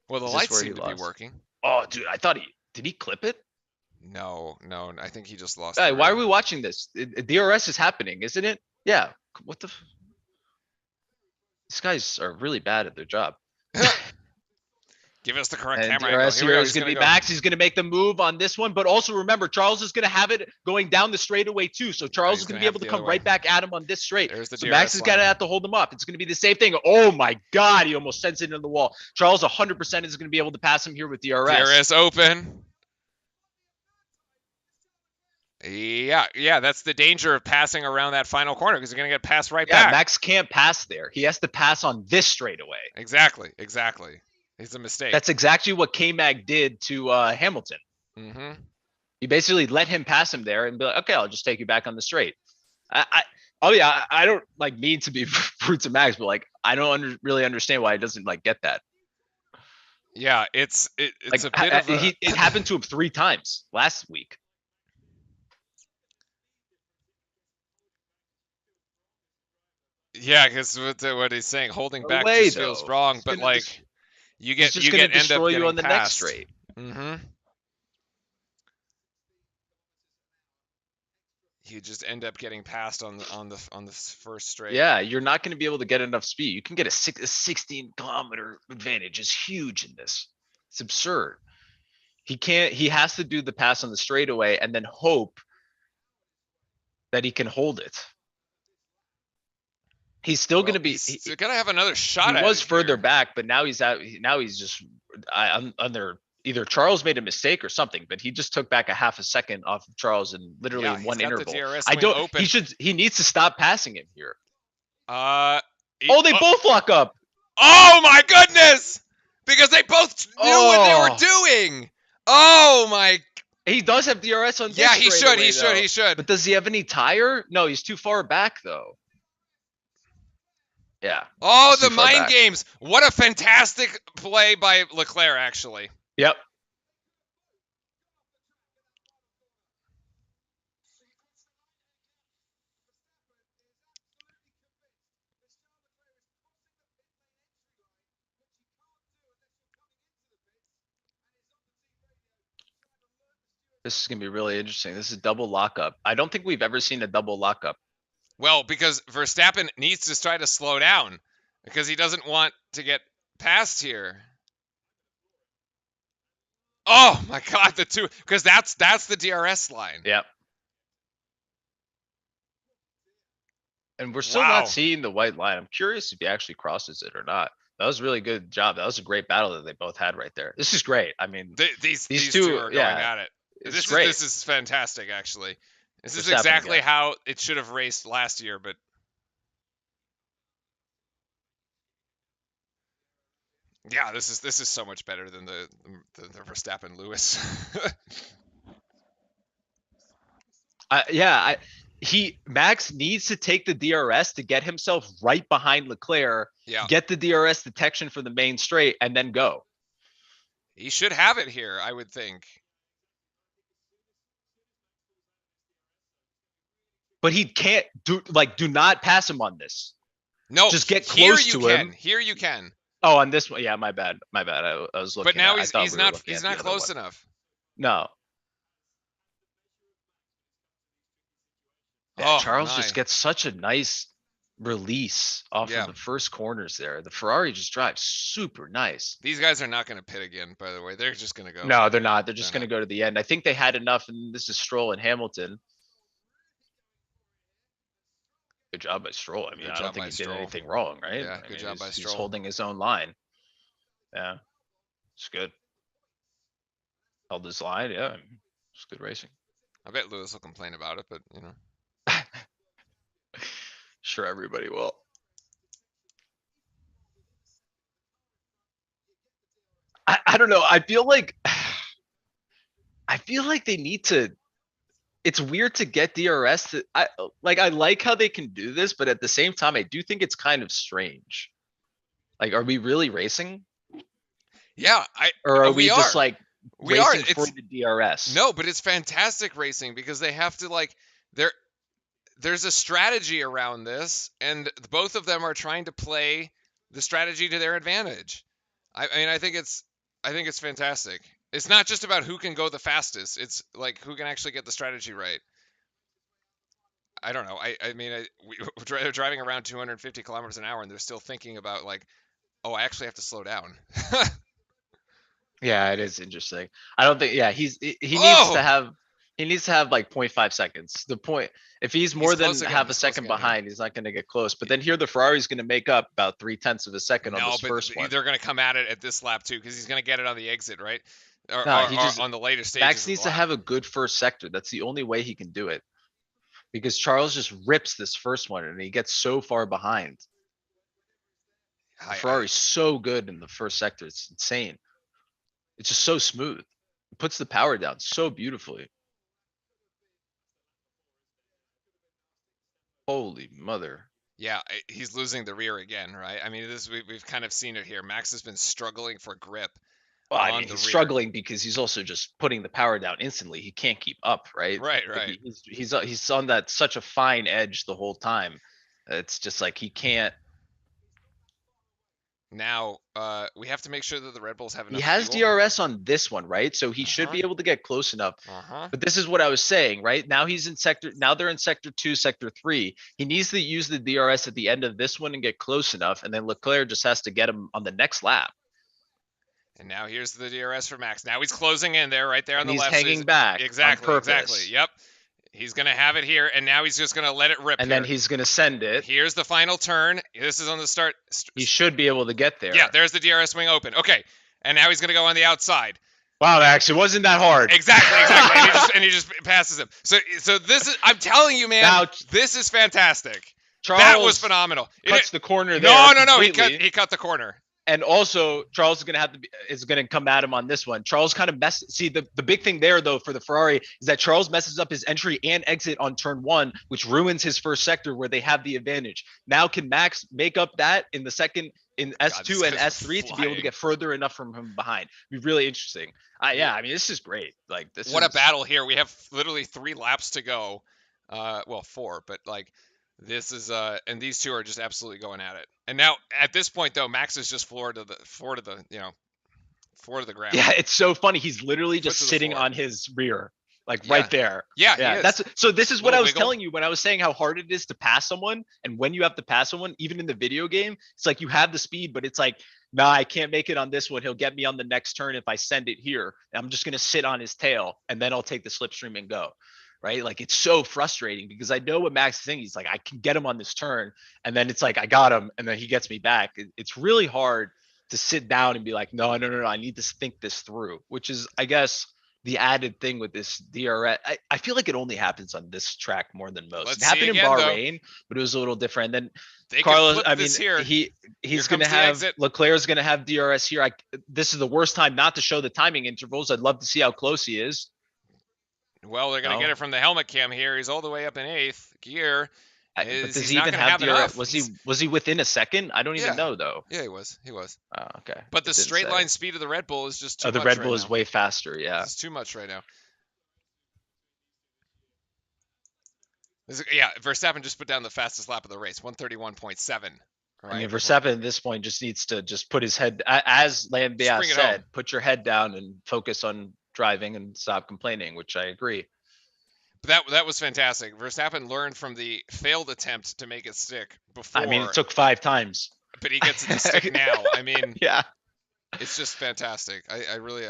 Well, the lights seem to be working. Oh, dude, I thought did he clip it? No. I think he just lost. Hey, why are we watching this? DRS is happening, isn't it? Yeah. What the? These guys are really bad at their job. Give us the correct camera angle. Here is going to be Max. He's going to make the move on this one, but also remember, Charles is going to have it going down the straightaway too. So Charles is going to be able to come right back at him on this straight. So Max is going to have to hold him up. It's going to be the same thing. Oh my God, he almost sends it into the wall. Charles 100% is going to be able to pass him here with DRS. DRS open. Yeah, that's the danger of passing around that final corner because you're going to get passed right back. Max can't pass there. He has to pass on this straightaway. Exactly. It's a mistake. That's exactly what K-Mag did to Hamilton. Mm-hmm. He basically let him pass him there and be like, okay, I'll just take you back on the straight. I don't like mean to be rude to Max, but like I don't really understand why he doesn't like get that. Yeah, it's like, a bit of a... it happened to him 3 times last week. Yeah, because what he's saying, holding back just feels wrong, but like you end up getting you on the passed. next straight. Mm-hmm. You just end up getting passed on the first straight. Yeah, you're not going to be able to get enough speed. You can get a 16-kilometer advantage is huge in this. It's absurd. He has to do the pass on the straightaway and then hope that he can hold it. He's still going to be. He's going to have another shot. He was further back, but now he's out. Now he's just under. Either Charles made a mistake or something, but he just took back a half a second off of Charles in literally one interval. He needs to stop passing him here. They both lock up. Oh my goodness! Because they both knew what they were doing. Oh my! He does have DRS on this. Yeah, he should. Away, He should. But does he have any tire? No, he's too far back though. Yeah. Oh, the mind games. What a fantastic play by Leclerc, actually. Yep. This is going to be really interesting. This is double lockup. I don't think we've ever seen a double lockup. Well, because Verstappen needs to try to slow down because he doesn't want to get past here. Oh my God, the two, because that's the DRS line. Yep. And we're still not seeing the white line. I'm curious if he actually crosses it or not. That was a really good job. That was a great battle that they both had right there. This is great. I mean, these two are going at it. This is fantastic, actually. This is exactly how it should have raced last year, but yeah, this is so much better than the Verstappen Lewis. Max needs to take the DRS to get himself right behind Leclerc, get the DRS detection for the main straight, and then go. He should have it here, I would think. But he can't do not pass him on this. No, just get close to him. Here you can. Oh, on this one, yeah, my bad. I was looking. But now he's not close enough. No. Yeah, Charles just gets such a nice release off of the first corners there. The Ferrari just drives super nice. These guys are not going to pit again, by the way. They're just going to go. No, they're not. They're just going to go to the end. I think they had enough, and this is Stroll and Hamilton. Good job by Stroll. I mean, I don't think he did anything wrong, right? Yeah, good job by Stroll. He's holding his own line. Yeah, it's good. Held his line. Yeah, it's good racing. I bet Lewis will complain about it, but you know. Sure, everybody will. I don't know. I feel like they need to. It's weird to get DRS. I like how they can do this, but at the same time, I do think it's kind of strange. Like, are we really racing? Yeah, or are we just like racing for the DRS? No, but it's fantastic racing because they have to there's a strategy around this, and both of them are trying to play the strategy to their advantage. I mean, I think it's fantastic. It's not just about who can go the fastest. It's like who can actually get the strategy right. I don't know. I mean, we're driving around 250 kilometers an hour, and they're still thinking about oh, I actually have to slow down. Yeah, it is interesting. I don't think. Yeah, he needs to have. He needs to have 0.5 seconds. The point, if he's more than half a second behind, he's not going to get close. But then here, the Ferrari's going to make up about 0.3 of a second on this first one. They're going to come at it at this lap too, because he's going to get it on the exit, right? Or on the later stages. Max needs to have a good first sector. That's the only way he can do it. Because Charles just rips this first one, and he gets so far behind. The Ferrari's so good in the first sector. It's insane. It's just so smooth. It puts the power down so beautifully. Holy mother. Yeah, he's losing the rear again, right? I mean, we've kind of seen it here. Max has been struggling for grip. Well, I mean, he's struggling because he's also just putting the power down instantly. He can't keep up, right? Right. He's on that such a fine edge the whole time. It's just like he can't. Now, we have to make sure that the Red Bulls have enough. He has fuel. DRS on this one, right? So he should be able to get close enough. But this is what I was saying, right? Now he's in sector. Now they're in sector 2, sector 3. He needs to use the DRS at the end of this one and get close enough, and then Leclerc just has to get him on the next lap. And now here's the DRS for Max. Now he's closing in there, right there on the left. He's hanging back. Exactly. Yep. He's going to have it here, and now he's just going to let it rip. And then he's going to send it. Here's the final turn. This is on the start. He should be able to get there. Yeah, there's the DRS wing open. Okay, and now he's going to go on the outside. Wow, Max, it wasn't that hard. Exactly. and he just passes him. So this is, I'm telling you, man, now, this is fantastic. Charles that was phenomenal. Cuts the corner there. No. He cut the corner. And also, Charles is gonna come at him on this one. Charles kind of see the big thing there though for the Ferrari is that Charles messes up his entry and exit on turn 1, which ruins his first sector where they have the advantage. Now can Max make up that in the second in S2 and S3 to be able to get further enough from him behind? It'd be really interesting. Yeah, I mean, this is great. Like this. What a battle here! We have literally 3 laps to go. Well, 4, but like this is and these two are just absolutely going at it. And now at this point though, Max is just floor to the ground. Yeah, it's so funny. He's literally just sitting on his rear, like right there. Yeah. That's so. This is what I was telling you when I was saying how hard it is to pass someone, and when you have to pass someone, even in the video game, it's like you have the speed, but it's like, nah, I can't make it on this one. He'll get me on the next turn if I send it here. I'm just gonna sit on his tail, and then I'll take the slipstream and go. Right? Like it's so frustrating because I know what Max is thinking. He's like, I can get him on this turn. And then it's like, I got him. And then he gets me back. It's really hard to sit down and be like, no, I need to think this through, which is, I guess, the added thing with this DRS. I feel like it only happens on this track more than most. It happened in Bahrain, but it was a little different. And then Carlos, I mean, he's going to have, Leclerc's going to have DRS here. This is the worst time not to show the timing intervals. I'd love to see how close he is. Well, they're going to get it from the helmet cam here. He's all the way up in 8th gear. Does he even have DRS? Was he within a second? I don't even know though. Yeah, he was. Oh, okay. But the straight line speed of the Red Bull is just too much. The Red Bull is way faster. Yeah, it's too much right now. Yeah, Verstappen just put down the fastest lap of the race, 131.7. Right? I mean, Verstappen at this point just needs to just put his head, as Lambia said, put your head down and focus on driving and stop complaining, which I agree. But that was fantastic. Verstappen learned from the failed attempt to make it stick before. I mean, it took 5 times. But he gets it to stick now. I mean, yeah, it's just fantastic. I really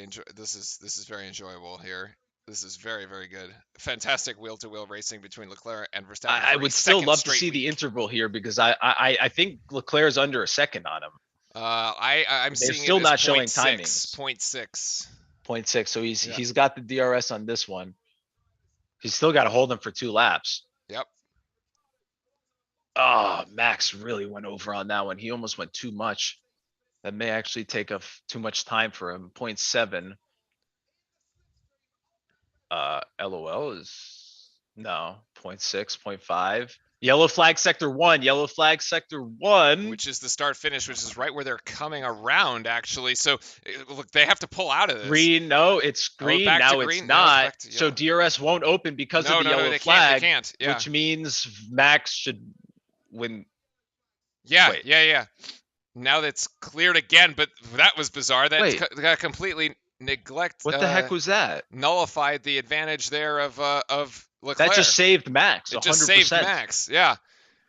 enjoy this. Is very enjoyable here. This is very, very good. Fantastic wheel-to-wheel racing between Leclerc and Verstappen. I would still love to see the interval here because I think Leclerc's under a second on him. I'm seeing still it not as showing 0.6, timings. 0.6. 0.6. So he's got the DRS on this one. He's still got to hold him for 2 laps. Yep. Oh, Max really went over on that one. He almost went too much. That may actually take too much time for him. 0.7. LOL is no 0.6, 0.5. Yellow flag sector 1, yellow flag sector 1, which is the start finish, which is right where they're coming around actually. So look, they have to pull out of this. Green, no, it's green. Now it's not. So DRS won't open because of the yellow flag, they can't. Yeah. Which means Max should win. Yeah, yeah. Now that's cleared again, but that was bizarre. That got completely neglect. What the heck was that? Nullified the advantage there of Leclerc. That just saved Max. 100%. It just saved Max. Yeah,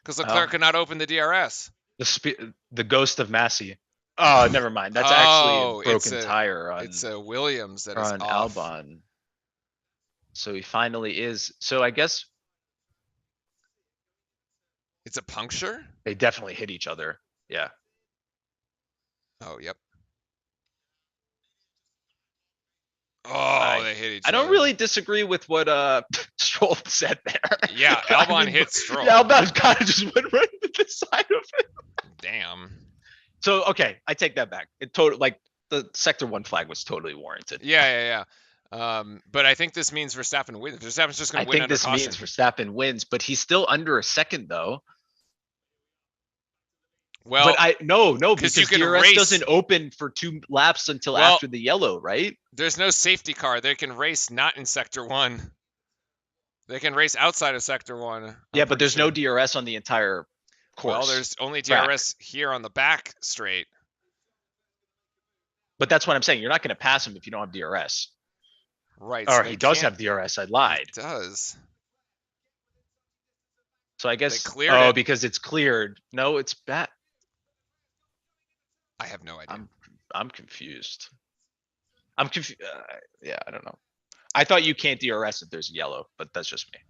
because Leclerc could not open the DRS. The ghost of Massey. Oh, never mind. That's actually a broken tire. It's a Williams that is on off. Albon. So he finally is. So I guess it's a puncture. They definitely hit each other. Yeah. Oh, yep. Oh, they hit each other. I don't really disagree with what Stroll said there. Yeah, Albon hit Stroll. Yeah, Albon kind of just went right to the side of it. Damn. So okay, I take that back. The sector 1 flag was totally warranted. Yeah. But I think this means Verstappen wins. Verstappen's just going to win under caution. I think this means Verstappen wins, but he's still under a second though. Well, but no, because DRS doesn't open for 2 laps until after the yellow, right? There's no safety car. They can race not in sector 1. They can race outside of sector 1. Yeah, but there's no DRS on the entire course. Well, there's only DRS here on the back straight. But that's what I'm saying. You're not going to pass him if you don't have DRS. Right. Or he does have DRS. I lied. He does. So I guess it. Because it's cleared. No, it's bad. I have no idea. I'm confused. I'm confused. Yeah, I don't know. I thought you can't DRS if there's yellow, but that's just me.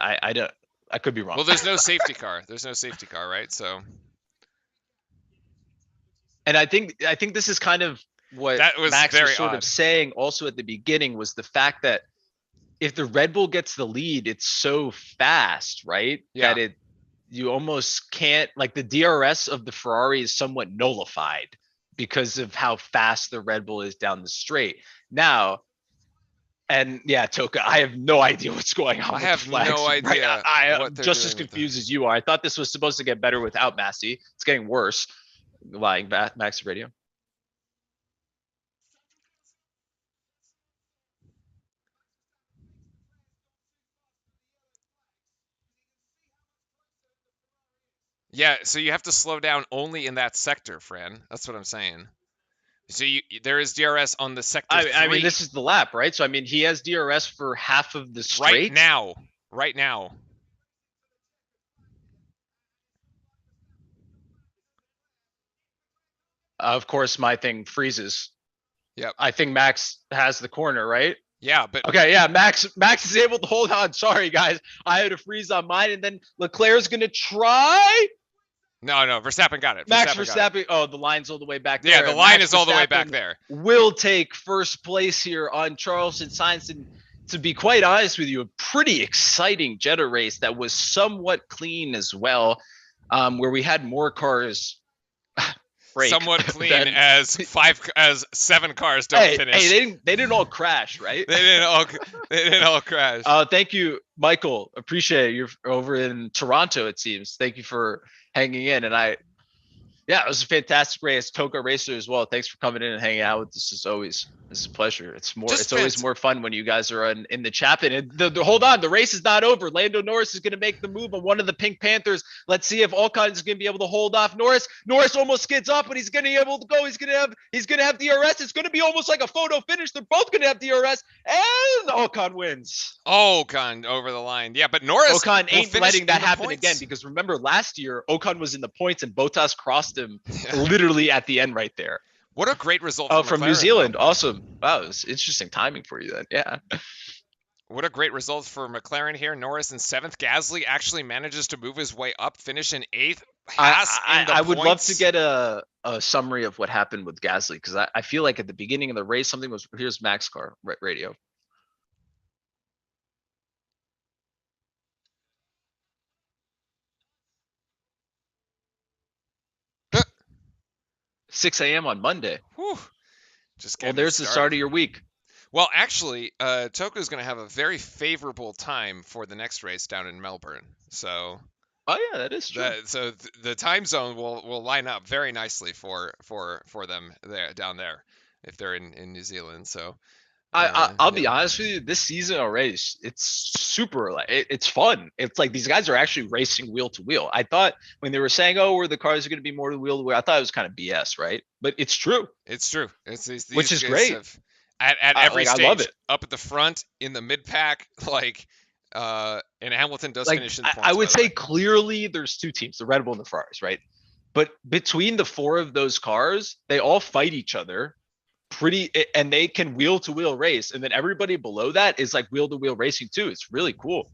I don't. I could be wrong. Well, there's no safety car. There's no safety car, right? So. And I think this is kind of what Max was sort of saying also at the beginning was the fact that if the Red Bull gets the lead, it's so fast, right? Yeah. That you almost can't, like, the DRS of the Ferrari is somewhat nullified because of how fast the Red Bull is down the straight. Now, and yeah, Toka, I have no idea what's going on. I with have the flags. no idea I am what they're just as doing with them. confused as you are. I thought this was supposed to get better without Massey. It's getting worse. Lying back, Max Radio. Yeah, so you have to slow down only in that sector, Fran. That's what I'm saying. So there is DRS on the sector I mean, 3 this is the lap, right? So I mean, he has DRS for half of the straight right now. Right now. Of course, my thing freezes. Yep. I think Max has the corner, right? Yeah, but okay, yeah, Max is able to hold on. Sorry, guys, I had a freeze on mine, and then Leclerc's gonna try. no, Verstappen got it. Max Got it. Verstappen. Oh, the line's all the way back there. Yeah, the line Max is all the way Verstappen back there. Will take first place here on Charleston Sainz. And to be quite honest with you, a pretty exciting Jeddah race that was somewhat clean as well, where we had more cars. Somewhat clean as 7 cars don't finish. Hey, they didn't all crash, right? they didn't all crash. Thank you, Michael. Appreciate it. You're over in Toronto, it seems. Thank you for hanging in. And it was a fantastic race. Toka Racer as well. Thanks for coming in and hanging out with us as always. It's a pleasure. It's always more fun when you guys are in the chat. And hold on, the race is not over. Lando Norris is going to make the move on one of the Pink Panthers. Let's see if Ocon is going to be able to hold off Norris. Norris almost skids up, but he's going to be able to go. He's going to have DRS. It's going to be almost like a photo finish. They're both going to have DRS, and Ocon wins. Ocon over the line. Yeah, but Norris Ocon ain't letting that happen points again, because remember last year Ocon was in the points and Bottas crossed him literally at the end right there. What a great result from New Zealand. Though. Awesome. Wow, it was interesting timing for you then. Yeah. What a great result for McLaren here. Norris in 7th. Gasly actually manages to move his way up, finish in 8th. I would love to get a summary of what happened with Gasly, because I feel like at the beginning of the race, something was. Here's Max car radio. $6 a.m. on Monday. Whew. There's the start of your week. Well, actually, Toka's going to have a very favorable time for the next race down in Melbourne. So. Oh yeah, that is true. The time zone will line up very nicely for them there down there if they're in New Zealand. So. I'll be honest with you. This season already, it's super. It's fun. It's like these guys are actually racing wheel to wheel. I thought when they were saying, "Oh, where the cars are going to be more wheel to wheel," I thought it was kind of BS, right? But it's true. It's true. It's these which is great. At every stage, I love it. Up at the front, in the mid pack, and Hamilton does finish in the points. I would say clearly there's 2 teams, the Red Bull and the Ferraris, right? But between the 4 of those cars, they all fight each other. And they can wheel to wheel race, and then everybody below that is like wheel to wheel racing too. It's really cool.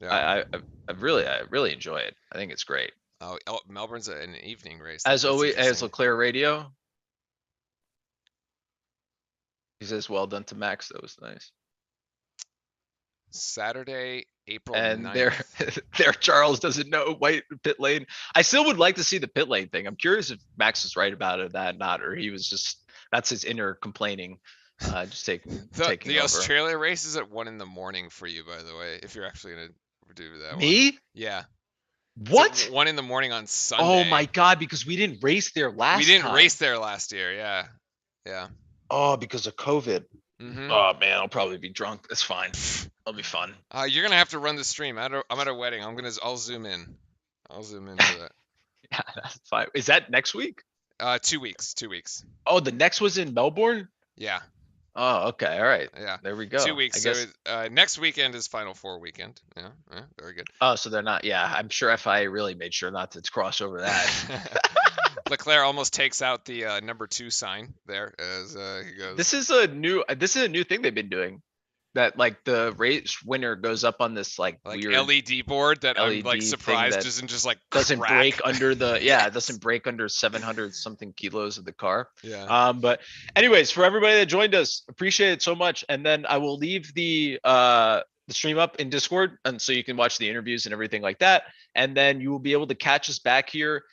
Yeah, I really enjoy it. I think it's great. Oh, Melbourne's an evening race. As always, as Leclerc radio. He says, "Well done to Max. That was nice." Saturday, April and 9th. there Charles doesn't know white pit lane. I still would like to see the pit lane thing. I'm curious if Max is right about it, that not, or he was just. That's his inner complaining. Just taking the over. Australia race is at 1 a.m. for you, by the way. If you're actually gonna do that. Me? One. Yeah. What? So 1 a.m. on Sunday. Oh my God! Because we didn't race there last. We didn't race there last year. Yeah. Yeah. Oh, because of COVID. Mm-hmm. Oh man, I'll probably be drunk. That's fine. It'll be fun. You're gonna have to run the stream. I'm at a wedding. I'll zoom in. I'll zoom in for that. Yeah, that's fine. Is that next week? 2 weeks. 2 weeks. Oh, the next was in Melbourne? Yeah. Oh, okay. All right. Yeah. There we go. 2 weeks. So next weekend is Final Four weekend. Yeah. Very good. Oh, so they're not. Yeah. I'm sure FIA really made sure not to cross over that. Leclerc almost takes out the number 2 sign there as he goes. This is a new thing they've been doing. That like the race winner goes up on this like weird LED board that I'm like surprised doesn't just like doesn't crack. break under the it doesn't break under 700 something kilos of the car. Yeah. But anyways, for everybody that joined us, appreciate it so much. And then I will leave the the stream up in Discord, and so you can watch the interviews and everything like that. And then you will be able to catch us back here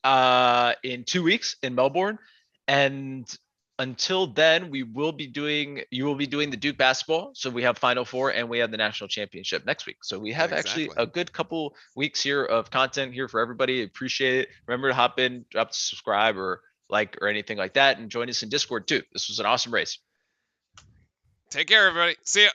in 2 weeks in Melbourne. And until then, you will be doing the Duke basketball. So we have Final Four and we have the national championship next week. So we have actually Exactly. a good couple weeks here of content here for everybody. Appreciate it. Remember to hop in, drop the subscribe or like or anything like that, and join us in Discord too. This was an awesome race. Take care, everybody. See ya.